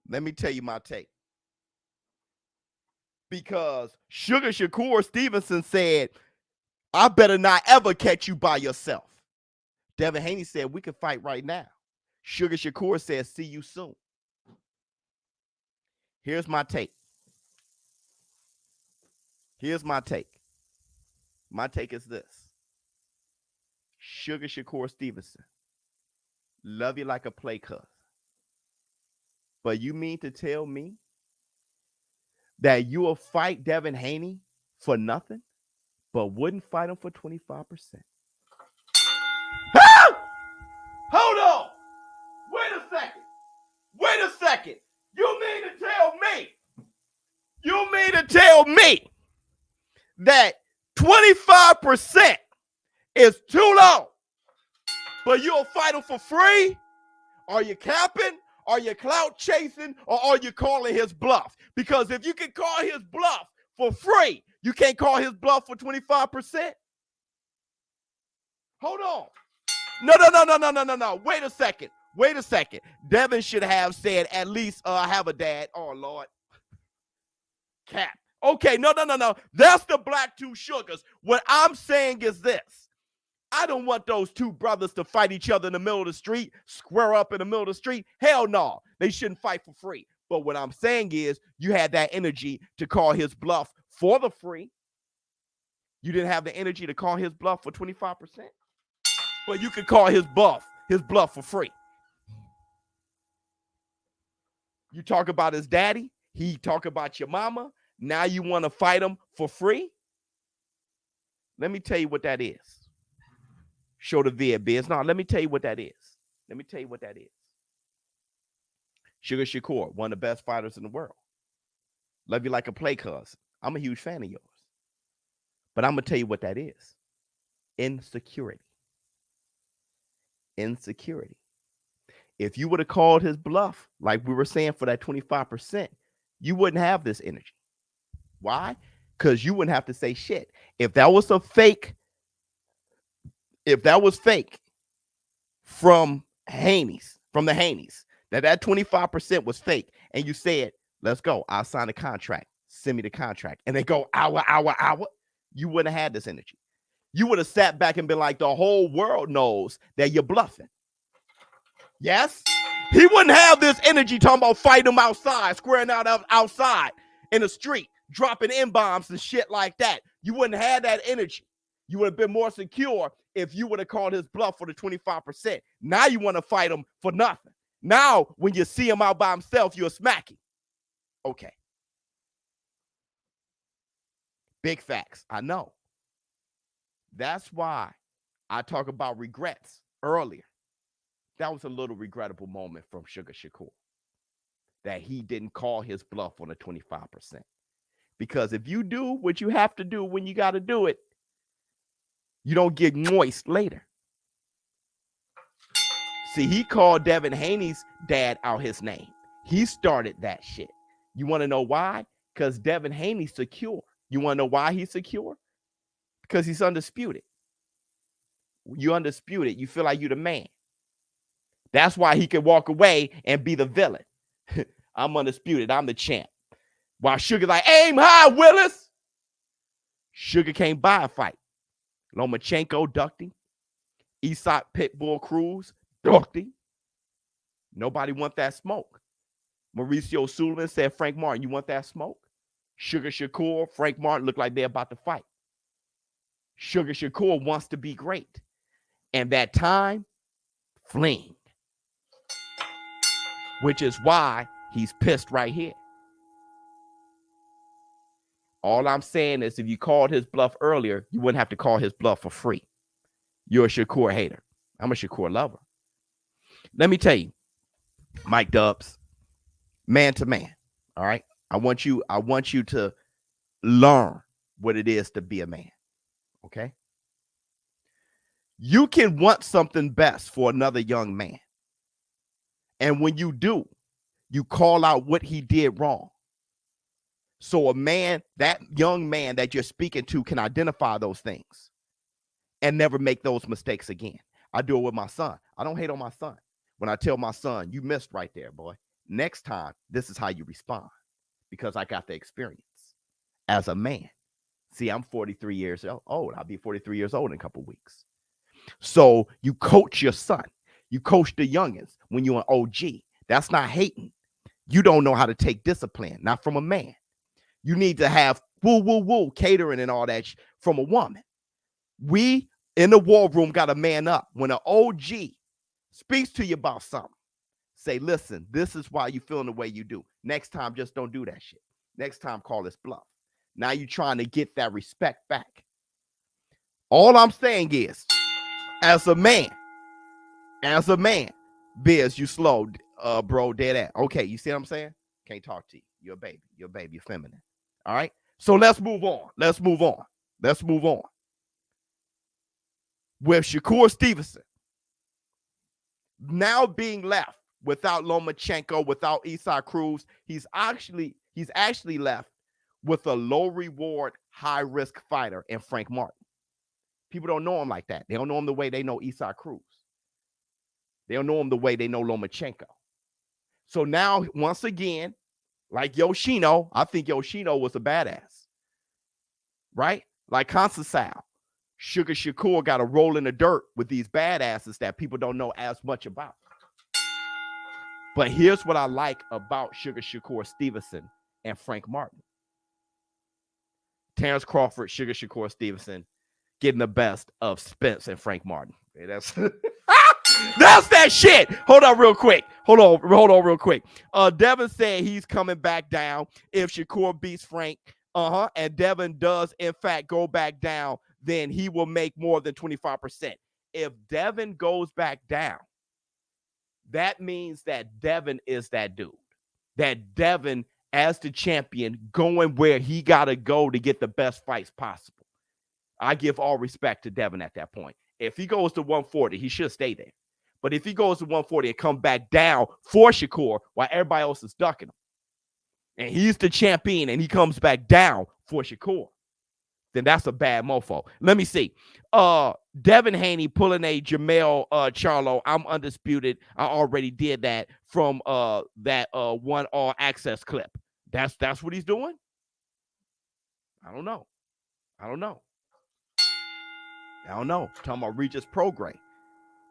Let me tell you my take. Because Sugar Shakur Stevenson said, I better not ever catch you by yourself. Devin Haney said, we can fight right now. Sugar Shakur said, see you soon. Here's my take. My take is this. Sugar Shakur Stevenson, love you like a play cousin. But you mean to tell me that you will fight Devin Haney for nothing, but wouldn't fight him for 25%? Ah! Hold on. Wait a second. You mean to tell me that 25% is too low, but you'll fight him for free? Are you capping? Are you clout chasing, or are you calling his bluff? Because if you can call his bluff for free, you can't call his bluff for 25%. Hold on. No. Wait a second. Devin should have said at least I have a dad. Oh, Lord. Cap. Okay, no. That's the Black Two Sugars. What I'm saying is this. I don't want those two brothers to fight each other in the middle of the street, square up in the middle of the street. Hell no. They shouldn't fight for free. But what I'm saying is you had that energy to call his bluff for the free. You didn't have the energy to call his bluff for 25%. But you could call his bluff for free. You talk about his daddy. He talk about your mama. Now you want to fight him for free? Let me tell you what that is. Show the vid, Biz. No, let me tell you what that is. Sugar Shakur, one of the best fighters in the world. Love you like a play cousin. I'm a huge fan of yours. But I'm going to tell you what that is. Insecurity. If you would have called his bluff, like we were saying, for that 25%, you wouldn't have this energy. Why? Because you wouldn't have to say shit. If that was fake from the Haneys, that 25% was fake, and you said, let's go, I'll sign a contract, send me the contract, and they go, hour, you wouldn't have had this energy. You would have sat back and been like, the whole world knows that you're bluffing. Yes. He wouldn't have this energy talking about fighting him outside, squaring out outside in the street, dropping M-bombs and shit like that. You wouldn't have that energy. You would have been more secure if you would have called his bluff for the 25%. Now you want to fight him for nothing. Now, when you see him out by himself, you're smacking. Okay. Big facts. I know. That's why I talk about regrets earlier. That was a little regrettable moment from Shakur, that he didn't call his bluff on the 25%. Because if you do what you have to do when you got to do it, you don't get moist later. See, he called Devin Haney's dad out his name. He started that shit. You want to know why? Because Devin Haney's secure. You want to know why he's secure? Because he's undisputed. You undisputed. You feel like you're the man. That's why he can walk away and be the villain. I'm undisputed. I'm the champ. While Sugar's like, aim high, Willis. Sugar can't buy a fight. Lomachenko ducked him. Usyk Pitbull Cruz ducked him. Nobody want that smoke. Mauricio Sullivan said, Frank Martin, you want that smoke? Sugar Shakur, Frank Martin look like they're about to fight. Sugar Shakur wants to be great. And that time, fling. Which is why he's pissed right here. All I'm saying is if you called his bluff earlier, you wouldn't have to call his bluff for free. You're a Shakur hater. I'm a Shakur lover. Let me tell you, Mike Dubs, man to man. All right. I want you to learn what it is to be a man. Okay. You can want something best for another young man. And when you do, you call out what he did wrong. So a man, that young man that you're speaking to, can identify those things and never make those mistakes again. I do it with my son. I don't hate on my son. When I tell my son, you missed right there, boy. Next time, this is how you respond, because I got the experience as a man. See, I'm 43 years old. I'll be 43 years old in a couple of weeks. So you coach your son. You coach the youngins when you're an OG. That's not hating. You don't know how to take discipline, not from a man. You need to have woo, catering and all that from a woman. We in the war room got to man up. When an OG speaks to you about something, say, listen, this is why you feeling the way you do. Next time, just don't do that shit. Next time, call this bluff. Now you're trying to get that respect back. All I'm saying is, as a man, Biz, you slow, bro, dead ass. Okay, you see what I'm saying? Can't talk to you. You're a baby. You're feminine. All right? So let's move on. With Shakur Stevenson now being left without Lomachenko, without Usyk Cruz, he's actually left with a low reward, high risk fighter in Frank Martin. People don't know him like that. They don't know him the way they know Usyk Cruz. They don't know him the way they know Lomachenko. So now, once again, like Yoshino, I think Yoshino was a badass, right? Like Constantine, Sugar Shakur got to roll in the dirt with these badasses that people don't know as much about. But here's what I like about Sugar Shakur Stevenson and Frank Martin. Terrence Crawford, Sugar Shakur Stevenson, getting the best of Spence and Frank Martin. Hey, that's that's that shit. Hold on real quick. Devin said he's coming back down if Shakur beats Frank. And Devin does, in fact, go back down, then he will make more than 25%. If Devin goes back down, that means that Devin is that dude. That Devin, as the champion, going where he got to go to get the best fights possible. I give all respect to Devin at that point. If he goes to 140, he should stay there. But if he goes to 140 and come back down for Shakur while everybody else is ducking him, and he's the champion and he comes back down for Shakur, then that's a bad mofo. Let me see. Devin Haney pulling a Jamel Charlo. I'm undisputed. I already did that from that one all access clip. That's what he's doing? I don't know. Talking about Regis Prograde.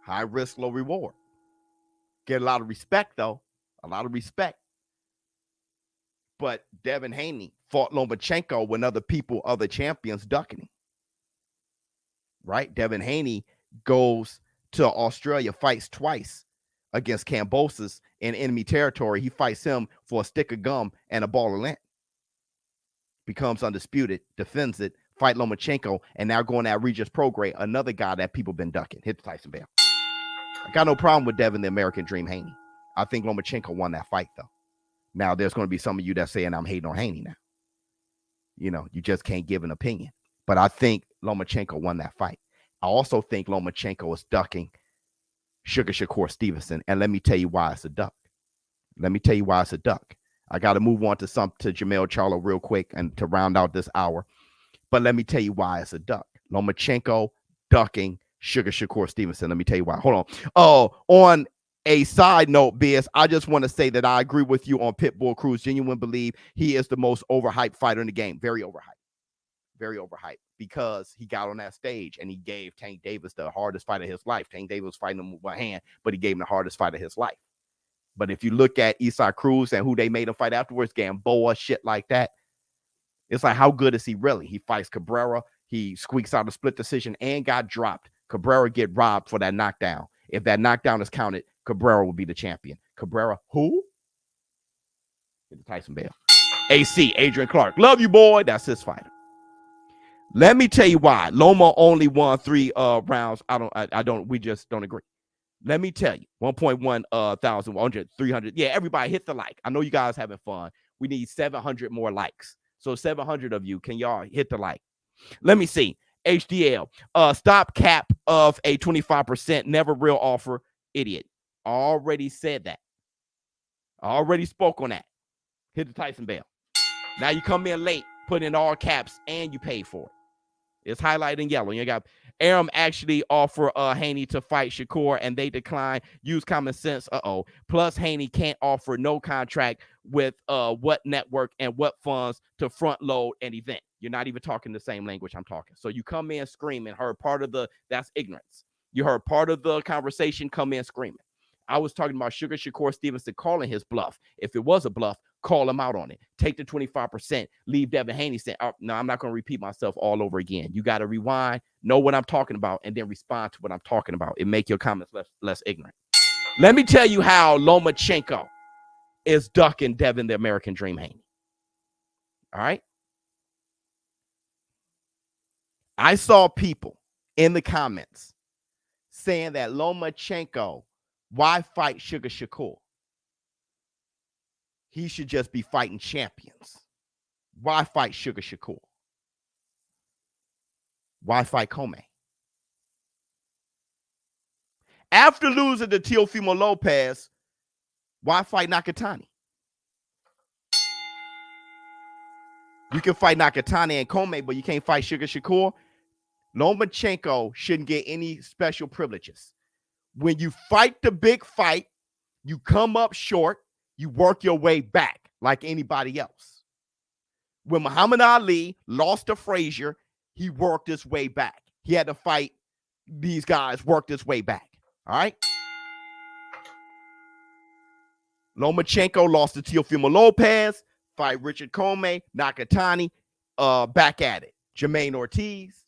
High risk, low reward. Get a lot of respect, though. A lot of respect. But Devin Haney fought Lomachenko when other champions ducking him. Right? Devin Haney goes to Australia, fights twice against Kambosos in enemy territory. He fights him for a stick of gum and a ball of lint. Becomes undisputed, defends it, fight Lomachenko, and now going at Regis Prograis, another guy that people been ducking. Hit the Tyson bell. I got no problem with Devin the American Dream Haney. I think Lomachenko won that fight, though. Now, there's going to be some of you that's saying I'm hating on Haney now. You know, you just can't give an opinion. But I think Lomachenko won that fight. I also think Lomachenko is ducking Shakur Stevenson. And let me tell you why it's a duck. Let me tell you why it's a duck. I got to move on to Jamel Charlo real quick and to round out this hour. But let me tell you why it's a duck. Lomachenko ducking Shakur Stevenson. Let me tell you why. Hold on. Oh, on a side note, Biz, I just want to say that I agree with you on Pitbull Cruz. Genuine believe he is the most overhyped fighter in the game. Very overhyped. Very overhyped because he got on that stage and he gave Tank Davis the hardest fight of his life. Tank Davis was fighting him with one hand, but he gave him the hardest fight of his life. But if you look at Usyk Cruz and who they made him fight afterwards, Gamboa, shit like that, it's like, how good is he really? He fights Cabrera. He squeaks out a split decision and got dropped. Cabrera get robbed for that knockdown. If that knockdown is counted, Cabrera will be the champion. Cabrera, who? Get the Tyson bell. AC, Adrian Clark. Love you, boy. That's his fighter. Let me tell you why. Loma only won 3 rounds. We just don't agree. Let me tell you, 1.1 thousand, 100, 300. Yeah, everybody hit the like. I know you guys having fun. We need 700 more likes. So 700 of you, can y'all hit the like? Let me see. HDL, stop cap of a 25%, never real offer. Idiot. Already said that. Already spoke on that. Hit the Tyson bell. Now you come in late, put in all caps, and you pay for it. It's highlighted in yellow. You got Aram actually offer Haney to fight Shakur, and they decline. Use common sense. Plus, Haney can't offer no contract with what network and what funds to front load an event. You're not even talking the same language I'm talking. So you come in screaming. Heard part of that's ignorance. You heard part of the conversation, come in screaming. I was talking about Shakur Stevenson calling his bluff. If it was a bluff, call him out on it. Take the 25%. Leave Devin Haney saying, oh, no, I'm not going to repeat myself all over again. You got to rewind, know what I'm talking about, and then respond to what I'm talking about. It make your comments less ignorant. Let me tell you how Lomachenko is ducking Devin the American Dream Haney. All right? I saw people in the comments saying that Lomachenko, why fight Shakur? He should just be fighting champions. Why fight Shakur? Why fight Comey? After losing to Teofimo Lopez, why fight Nakatani? You can fight Nakatani and Comey, but you can't fight Shakur. Lomachenko shouldn't get any special privileges. When you fight the big fight, you come up short, you work your way back like anybody else. When Muhammad Ali lost to Frazier, he worked his way back. He had to fight these guys, worked his way back. All right? Lomachenko lost to Teofimo Lopez, fight Richard Comey, Nakatani, back at it. Jermaine Ortiz.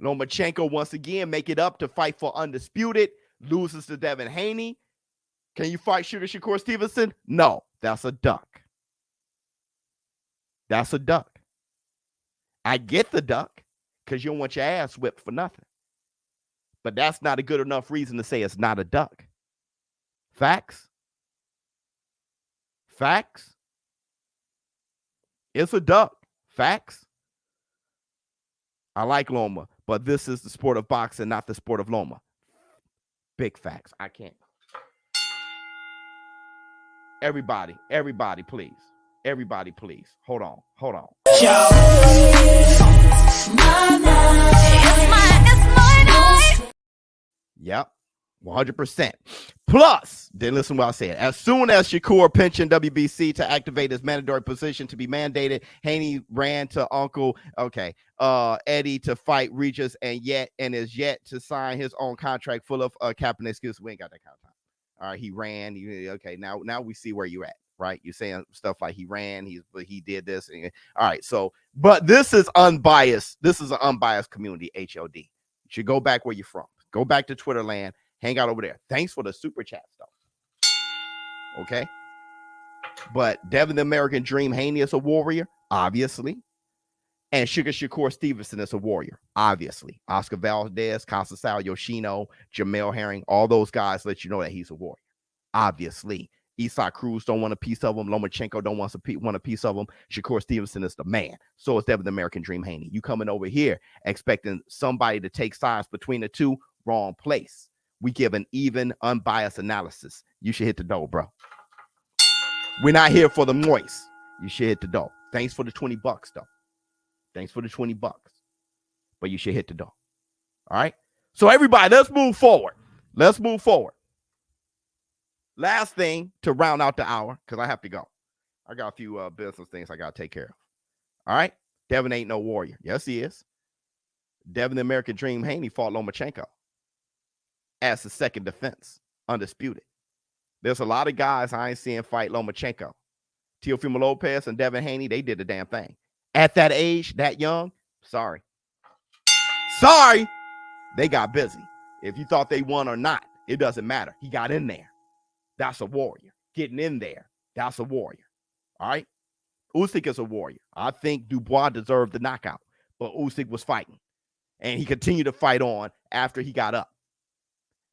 Lomachenko once again make it up to fight for undisputed, loses to Devin Haney. Can you fight Shakur Stevenson? No, that's a duck. That's a duck. I get the duck because you don't want your ass whipped for nothing. But that's not a good enough reason to say it's not a duck. Facts? Facts? It's a duck. Facts? I like Loma, but this is the sport of boxing, not the sport of Loma. Big facts. I can't. Everybody, please. Everybody, please. Hold on. Yep. 100%. Plus, then listen to what I said. As soon as Shakur pensioned WBC to activate his mandatory position to be mandated, Haney ran to Eddie to fight Regis and is yet to sign his own contract full of capping excuse. We ain't got that kind of time. All right, he ran. Now we see where you're at, right? You're saying stuff like he ran, he did this. All right, so but this is unbiased. This is an unbiased community, HOD. You should go back where you're from. Go back to Twitter land. Hang out over there. Thanks for the super chat stuff. Okay. But Devin the American Dream Haney is a warrior, obviously. And Shakur Stevenson is a warrior, obviously. Oscar Valdez, Constantine Yoshino, Jamel Herring, all those guys let you know that he's a warrior. Obviously. Isak Cruz don't want a piece of him. Lomachenko don't want a piece of him. Shakur Stevenson is the man. So is Devin the American Dream Haney. You coming over here expecting somebody to take sides between the two, wrong place. We give an even, unbiased analysis. You should hit the door, bro. We're not here for the moist. You should hit the door. Thanks for the $20, though. Thanks for the $20. But you should hit the door. All right? So, everybody, let's move forward. Let's move forward. Last thing to round out the hour, because I have to go. I got a few business things I got to take care of. All right? Devin ain't no warrior. Yes, he is. Devin the American Dream Haney fought Lomachenko as the second defense, undisputed. There's a lot of guys I ain't seeing fight Lomachenko. Teofimo Lopez and Devin Haney, they did the damn thing. At that age, that young, sorry, they got busy. If you thought they won or not, it doesn't matter. He got in there. That's a warrior. Getting in there, that's a warrior. All right? Usyk is a warrior. I think Dubois deserved the knockout, but Usyk was fighting. And he continued to fight on after he got up.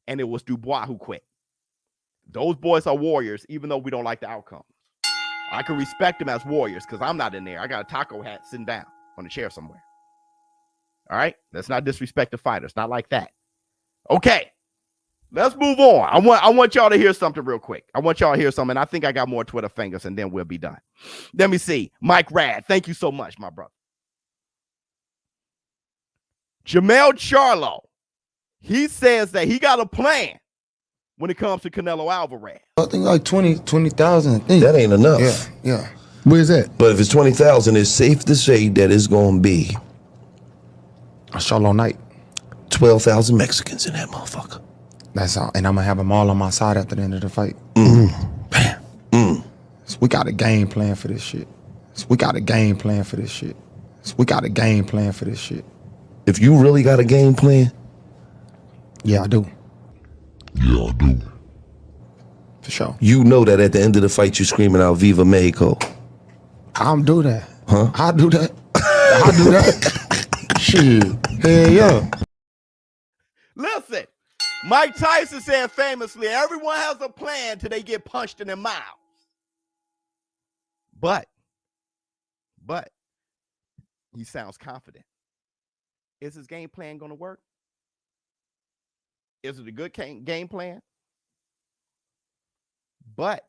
And it was Dubois who quit. Those boys are warriors, even though we don't like the outcome. I can respect them as warriors because I'm not in there. I got a taco hat sitting down on a chair somewhere. All right? Let's not disrespect the fighters. Not like that. Okay. Let's move on. I want y'all to hear something real quick. I want y'all to hear something. I think I got more Twitter fingers, and then we'll be done. Let me see. Mike Rad, thank you so much, my brother. Jamel Charlo. He says that he got a plan when it comes to Canelo Alvarez. I think like 20,000. That ain't enough. Yeah. Where's that? But if it's 20,000, it's safe to say that it's going to be a Charlo night. 12,000 Mexicans in that motherfucker. That's all. And I'm going to have them all on my side after the end of the fight. Bam. So we got a game plan for this shit. If you really got a game plan? Yeah, I do. For sure. You know that at the end of the fight, you're screaming out Viva Mexico. I'll do that. Huh? I'll do that. Shit. Hell yeah. Listen, Mike Tyson said famously, everyone has a plan till they get punched in the mouth. But he sounds confident. Is his game plan going to work? Is it a good game plan? But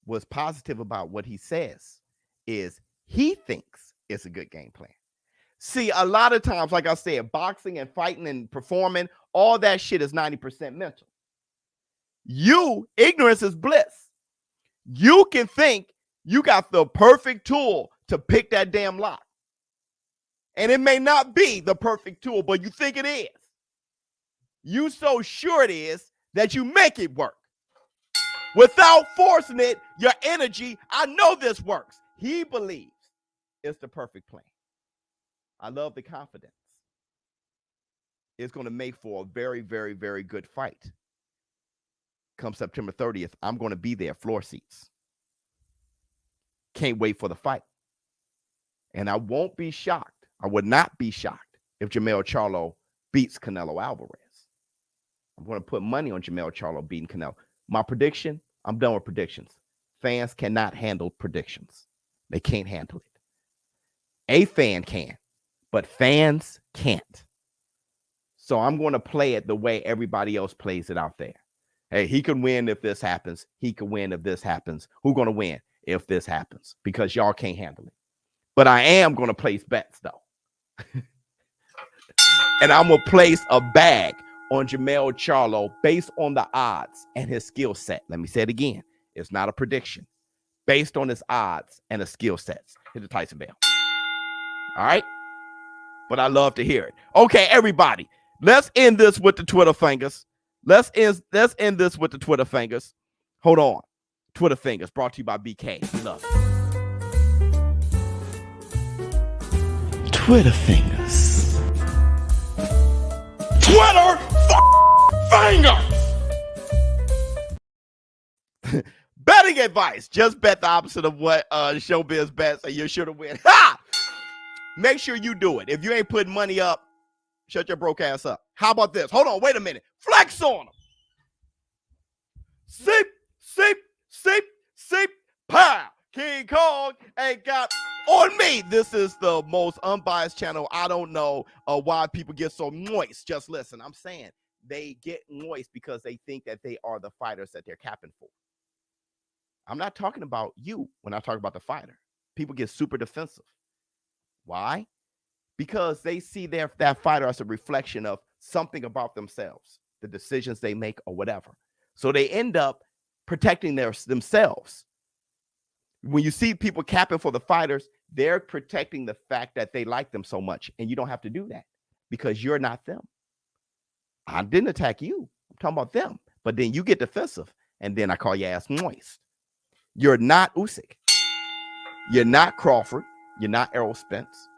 what's positive about what he says is he thinks it's a good game plan. See, a lot of times, like I said, boxing and fighting and performing, all that shit is 90% mental. Ignorance is bliss. You can think you got the perfect tool to pick that damn lock. And it may not be the perfect tool, but you think it is. You so sure it is that you make it work. Without forcing it, your energy, I know this works. He believes it's the perfect plan. I love the confidence. It's going to make for a very, very, very good fight. Come September 30th, I'm going to be there, floor seats. Can't wait for the fight. And I won't be shocked. I would not be shocked if Jamel Charlo beats Canelo Alvarez. I'm going to put money on Jamel Charlo beating Canelo. My prediction, I'm done with predictions. Fans cannot handle predictions. They can't handle it. A fan can, but fans can't. So I'm going to play it the way everybody else plays it out there. Hey, he can win if this happens. He can win if this happens. Who's going to win if this happens? Because y'all can't handle it. But I am going to place bets, though. And I'm going to place a bag on Jermell Charlo based on the odds and his skill set. Let me say it again. It's not a prediction. Based on his odds and his skill sets. Hit the Tyson bell. All right? But I love to hear it. Okay, everybody. Let's end this with the Twitter fingers. Let's end this with the Twitter fingers. Hold on. Twitter fingers brought to you by BK. Love it. Twitter fingers. Twitter fingers. Betting advice. Just bet the opposite of what ShowBizz bets and you're sure to win. Ha! Make sure you do it. If you ain't putting money up, shut your broke ass up. How about this? Hold on. Wait a minute. Flex on them. Sip, sip, sip, sip, pow. King Kong ain't got on me. This is the most unbiased channel. I don't know why people get so moist. Just listen. I'm saying they get moist because they think that they are the fighters that they're capping for. I'm not talking about you when I talk about the fighter. People get super defensive. Why? Because they see that fighter as a reflection of something about themselves, the decisions they make or whatever. So they end up protecting themselves. When you see people capping for the fighters, they're protecting the fact that they like them so much. And you don't have to do that because you're not them. I didn't attack you. I'm talking about them. But then you get defensive and then I call your ass moist. You're not Usyk. You're not Crawford. You're not Errol Spence.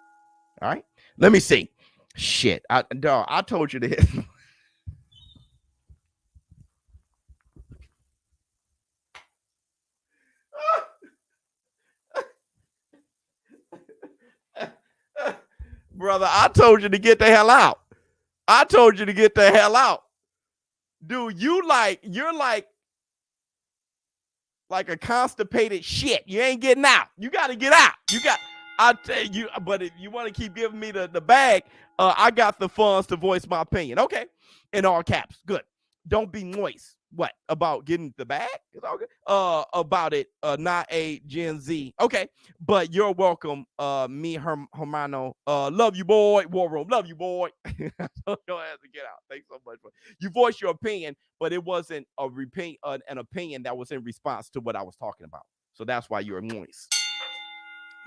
All right. Let me see. Shit. I told you to hit. Brother, I told you to get the hell out. I told you to get the hell out. Dude, you're like a constipated shit. You ain't getting out. You got to get out. I'll tell you, but if you want to keep giving me the bag, I got the funds to voice my opinion. Okay. In all caps. Good. Don't be moist. What? About getting the bag? It's all good. About it, not a Gen Z. Okay. But you're welcome. Me, Hermano. Love you, boy. War Room. Love you, boy. Your ass to get out. Thanks so much. You voiced your opinion, but it wasn't an opinion that was in response to what I was talking about. So that's why you're moist.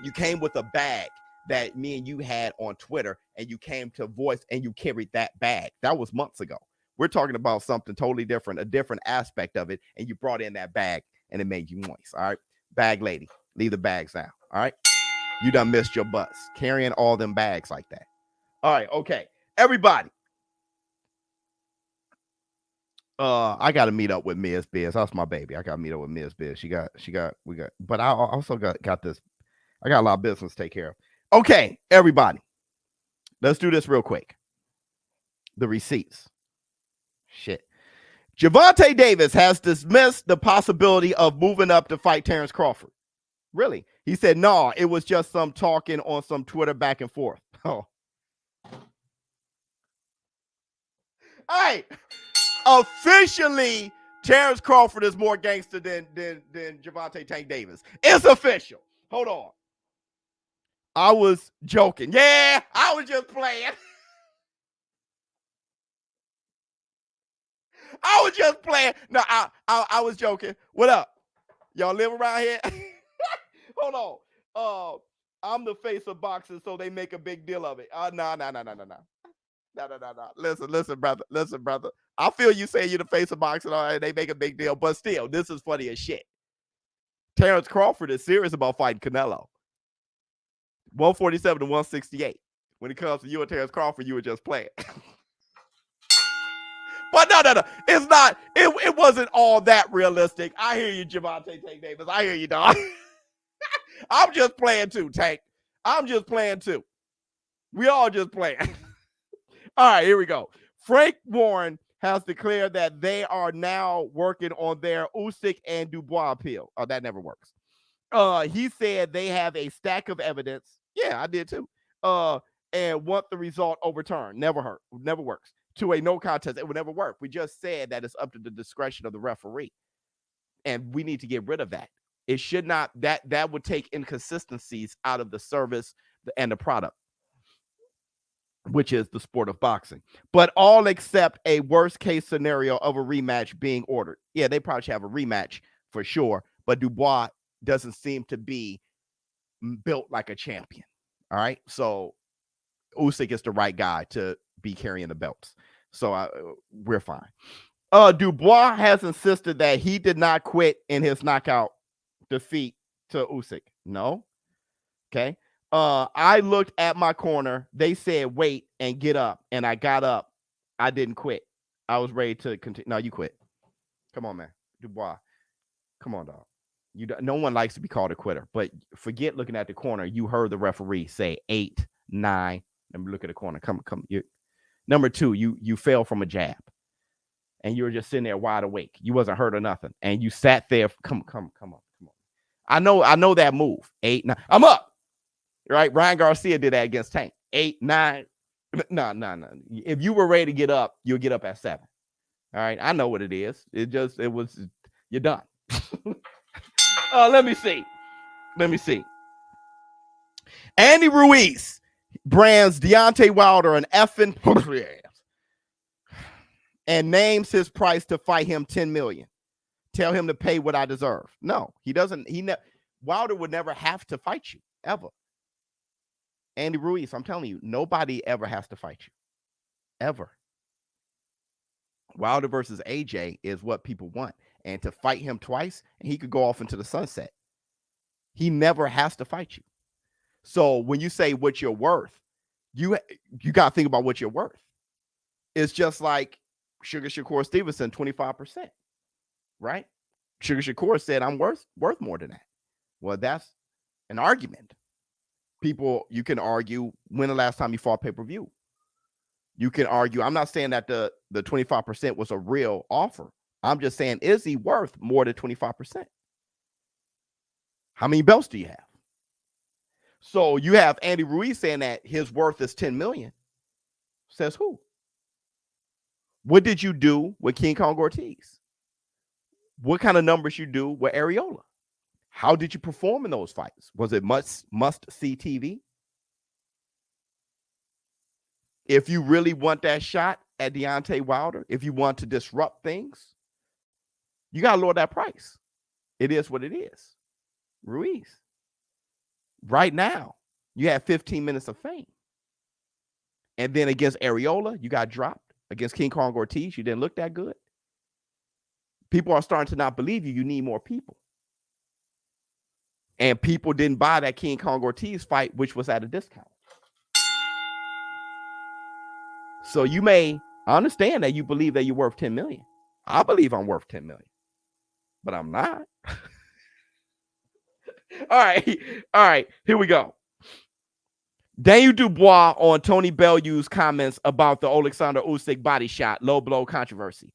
You came with a bag that me and you had on Twitter, and you came to voice and you carried that bag. That was months ago. We're talking about something totally different, a different aspect of it, and you brought in that bag, and it made you moist, all right? Bag lady, leave the bags now, all right? You done missed your bus, carrying all them bags like that. All right, okay. Everybody. I got to meet up with Ms. Biz. That's my baby. I got to meet up with Ms. Biz. But I also got this. I got a lot of business to take care of. Okay, everybody. Let's do this real quick. The receipts. Shit. Gervonta Davis has dismissed the possibility of moving up to fight Terrence Crawford. Really? He said, no, it was just some talking on some Twitter back and forth. Oh. Hey, officially, Terrence Crawford is more gangster than Gervonta Tank Davis. It's official. Hold on. I was joking. Yeah, I was just playing. I was just playing. No, I was joking. What up? Y'all live around here? Hold on. I'm the face of boxing, so they make a big deal of it. No. Listen, brother. I feel you saying you're the face of boxing, and they make a big deal, but still, this is funny as shit. Terrence Crawford is serious about fighting Canelo. 147 to 168. When it comes to you and Terrence Crawford, you were just playing. But no. It's not. It wasn't all that realistic. I hear you, Gervonta Tank Davis. I hear you, dog. I'm just playing too, Tank. I'm just playing too. We all just playing. All right, here we go. Frank Warren has declared that they are now working on their Usyk and Dubois appeal. Oh, that never works. He said they have a stack of evidence. Yeah, I did too. And want the result overturned. Never works. To a no contest, it would never work. We just said that it's up to the discretion of the referee. And we need to get rid of that. It should not, that would take inconsistencies out of the service and the product. which is the sport of boxing, but all except a worst case scenario of a rematch being ordered. Yeah, they probably should have a rematch for sure, but Dubois doesn't seem to be built like a champion. All right, so Usyk is the right guy to be carrying the belts, so we're fine. Dubois has insisted that he did not quit in his knockout defeat to Usyk. No. Okay. I looked at my corner. They said, wait and get up. And I got up. I didn't quit. I was ready to continue. No, you quit. Come on, man. Dubois. Come on, dog. No one likes to be called a quitter, but forget looking at the corner. You heard the referee say 8, 9. Let me look at the corner. Come. Number 2, you fell from a jab. And you were just sitting there wide awake. You wasn't hurt or nothing. And you sat there. Come on. I know that move. 8, 9. I'm up. Right? Ryan Garcia did that against Tank. 8, 9. No. If you were ready to get up, you'll get up at 7. All right. I know what it is. You're done. Let me see. Andy Ruiz brands Deontay Wilder an effing and names his price to fight him $10 million. Tell him to pay what I deserve. No, he doesn't. Wilder would never have to fight you ever. Andy Ruiz, I'm telling you, nobody ever has to fight you. Ever. Wilder versus AJ is what people want. And to fight him twice, and he could go off into the sunset. He never has to fight you. So when you say what you're worth, you got to think about what you're worth. It's just like Shakur Stevenson, 25%. Right? Shakur said, I'm worth more than that. Well, that's an argument. People, you can argue when the last time you fought pay-per-view. You can argue. I'm not saying that the 25% was a real offer. I'm just saying, is he worth more than 25%? How many belts do you have? So you have Andy Ruiz saying that his worth is 10 million. Says who? What did you do with King Kong Ortiz? What kind of numbers you do with Areola? How did you perform in those fights? Was it must-see TV? If you really want that shot at Deontay Wilder, if you want to disrupt things, you got to lower that price. It is what it is. Ruiz. Right now, you had 15 minutes of fame. And then against Areola, you got dropped. Against King Kong Ortiz, you didn't look that good. People are starting to not believe you. You need more people. And people didn't buy that King Kong Ortiz fight, which was at a discount. So you may understand that you believe that you're worth 10 million. I believe I'm worth 10 million, but I'm not. All right. Here we go. Daniel Dubois on Tony Bellew's comments about the Alexander Usyk body shot, low blow controversy.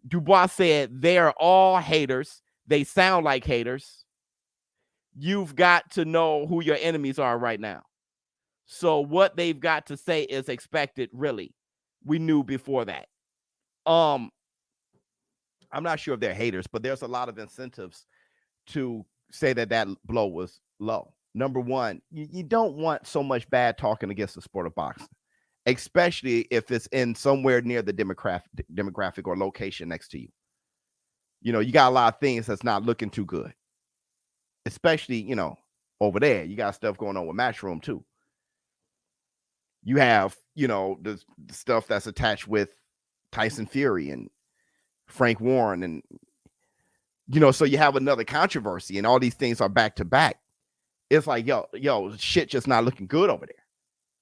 Dubois said, they are all haters. They sound like haters. You've got to know who your enemies are right now. So what they've got to say is expected, really. We knew before that. I'm not sure if they're haters, but there's a lot of incentives to say that blow was low. Number one, you don't want so much bad talking against the sport of boxing, especially if it's in somewhere near the demographic or location next to you. You know, you got a lot of things that's not looking too good, especially, over there. You got stuff going on with Matchroom too. You have, the stuff that's attached with Tyson Fury and Frank Warren. And, so you have another controversy and all these things are back to back. It's like, yo, shit just not looking good over there.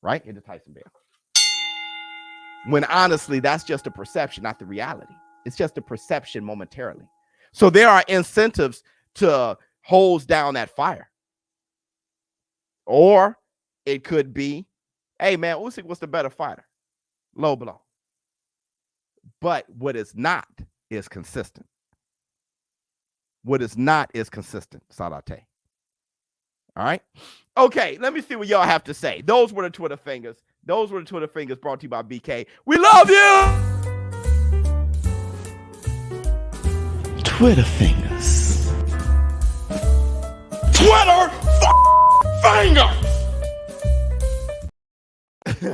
Right? In the Tyson Bear. When honestly, that's just a perception, not the reality. It's just a perception momentarily. So there are incentives to hose down that fire. Or it could be, hey, man, Usyk was the better fighter. Low blow. But what is not is consistent. What is not is consistent, Salate. All right? Okay, let me see what y'all have to say. Those were the Twitter fingers. Those were the Twitter fingers brought to you by BK. We love you! Twitter fingers. Twitter fingers!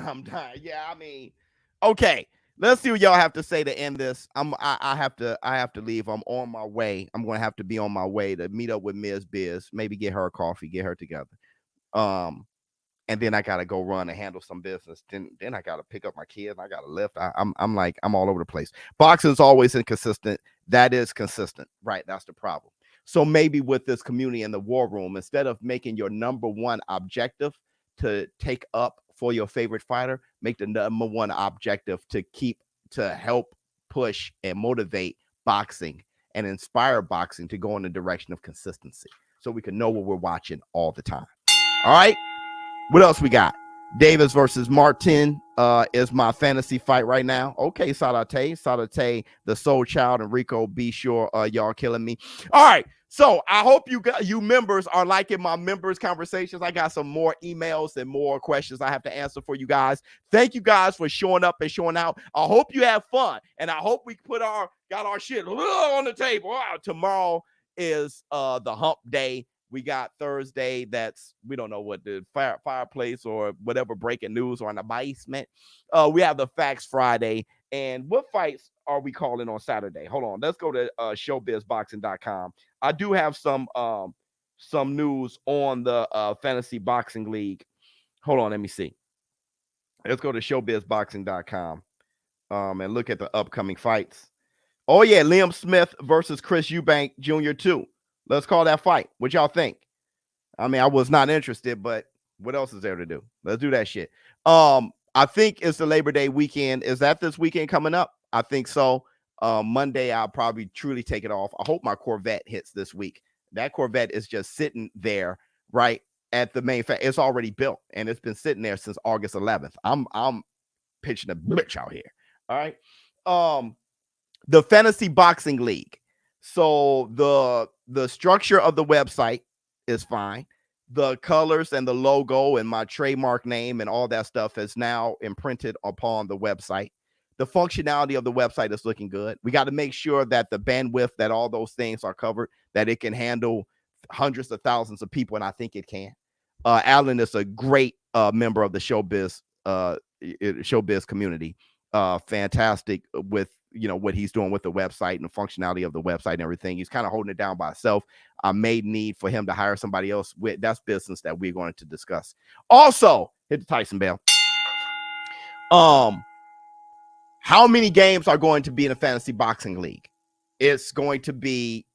I'm I'm done. Yeah, I mean, okay. Let's see what y'all have to say to end this. I have to leave. I'm on my way. I'm gonna have to be on my way to meet up with Ms. Biz, maybe get her a coffee, get her together. And then I gotta go run and handle some business. Then I gotta pick up my kids. I gotta lift. I'm all over the place. Boxing is always inconsistent. That is consistent, right? That's the problem. So maybe with this community in the war room, instead of making your number one objective to take up for your favorite fighter, make the number one objective to help push and motivate boxing and inspire boxing to go in the direction of consistency, so we can know what we're watching all the time. All right. What else we got? Davis versus Martin is my fantasy fight right now. Okay, Sadate, the Soul Child, and Rico. Be sure y'all killing me. All right. So I hope you members are liking my members conversations. I got some more emails and more questions I have to answer for you guys. Thank you guys for showing up and showing out. I hope you have fun, and I hope we got our shit on the table. Tomorrow is the hump day. We got Thursday. We don't know what the fireplace or whatever breaking news or in the basement. We have the Facts Friday. And what fights are we calling on Saturday? Hold on. Let's go to ShowBizBoxing.com. I do have some news on the Fantasy Boxing League. Hold on. Let me see. Let's go to ShowBizBoxing.com and look at the upcoming fights. Oh, yeah. Liam Smith versus Chris Eubank Jr. too. Let's call that fight. What y'all think? I mean, I was not interested, but what else is there to do? Let's do that shit. I think it's the Labor Day weekend. Is that this weekend coming up? I think so. Monday, I'll probably truly take it off. I hope my Corvette hits this week. That Corvette is just sitting there right at the main fact. It's already built, and it's been sitting there since August 11th. I'm pitching a bitch out here. All right. The Fantasy Boxing League. So the structure of the website is fine. The colors and the logo and my trademark name and all that stuff is now imprinted upon the website. The functionality of the website is looking good. We got to make sure that the bandwidth, that all those things are covered, that it can handle hundreds of thousands of people, and I think it can. Alan is a great member of the showbiz community. Fantastic with what he's doing with the website and the functionality of the website and everything. He's kind of holding it down by himself. I may need for him to hire somebody else. That's business that we're going to discuss. Also, hit the Tyson bell. How many games are going to be in a fantasy boxing league? It's going to be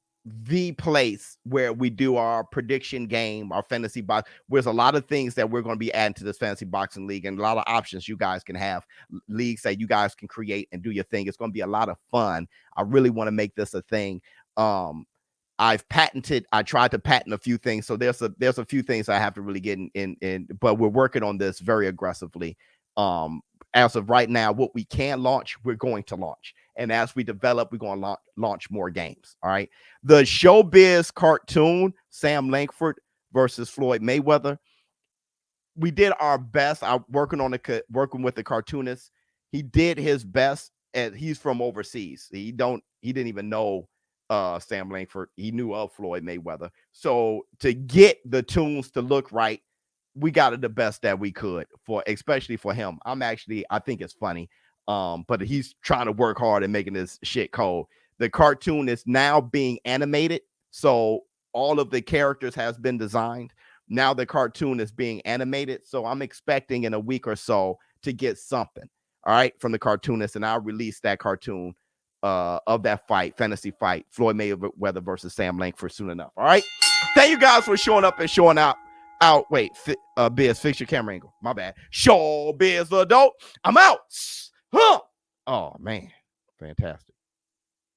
the place where we do our prediction game, our fantasy box. There's a lot of things that we're going to be adding to this fantasy boxing league, and a lot of options you guys can have, leagues that you guys can create and do your thing. It's going to be a lot of fun. I really want to make this a thing. I tried to patent a few things, so there's a few things I have to really get in, but we're working on this very aggressively. As of right now, what we can launch, we're going to launch. And as we develop, we're going to launch more games. All right. The ShowBizz cartoon, Sam Langford versus Floyd Mayweather. We did our best. I'm working with the cartoonist. He did his best, and he's from overseas. He didn't even know Sam Langford. He knew of Floyd Mayweather. So to get the tunes to look right, we got it the best that we could, especially for him. I think it's funny. But he's trying to work hard and making this shit cold. The cartoon is now being animated, so all of the characters has been designed. Now the cartoon is being animated, so I'm expecting in a week or so to get something, all right, from the cartoonist, and I'll release that cartoon of that fight, fantasy fight, Floyd Mayweather versus Sam Langford soon enough. All right, thank you guys for showing up and showing out. Wait, Biz, fix your camera angle. My bad. ShowBizz Adult. I'm out. Huh. Oh man, fantastic.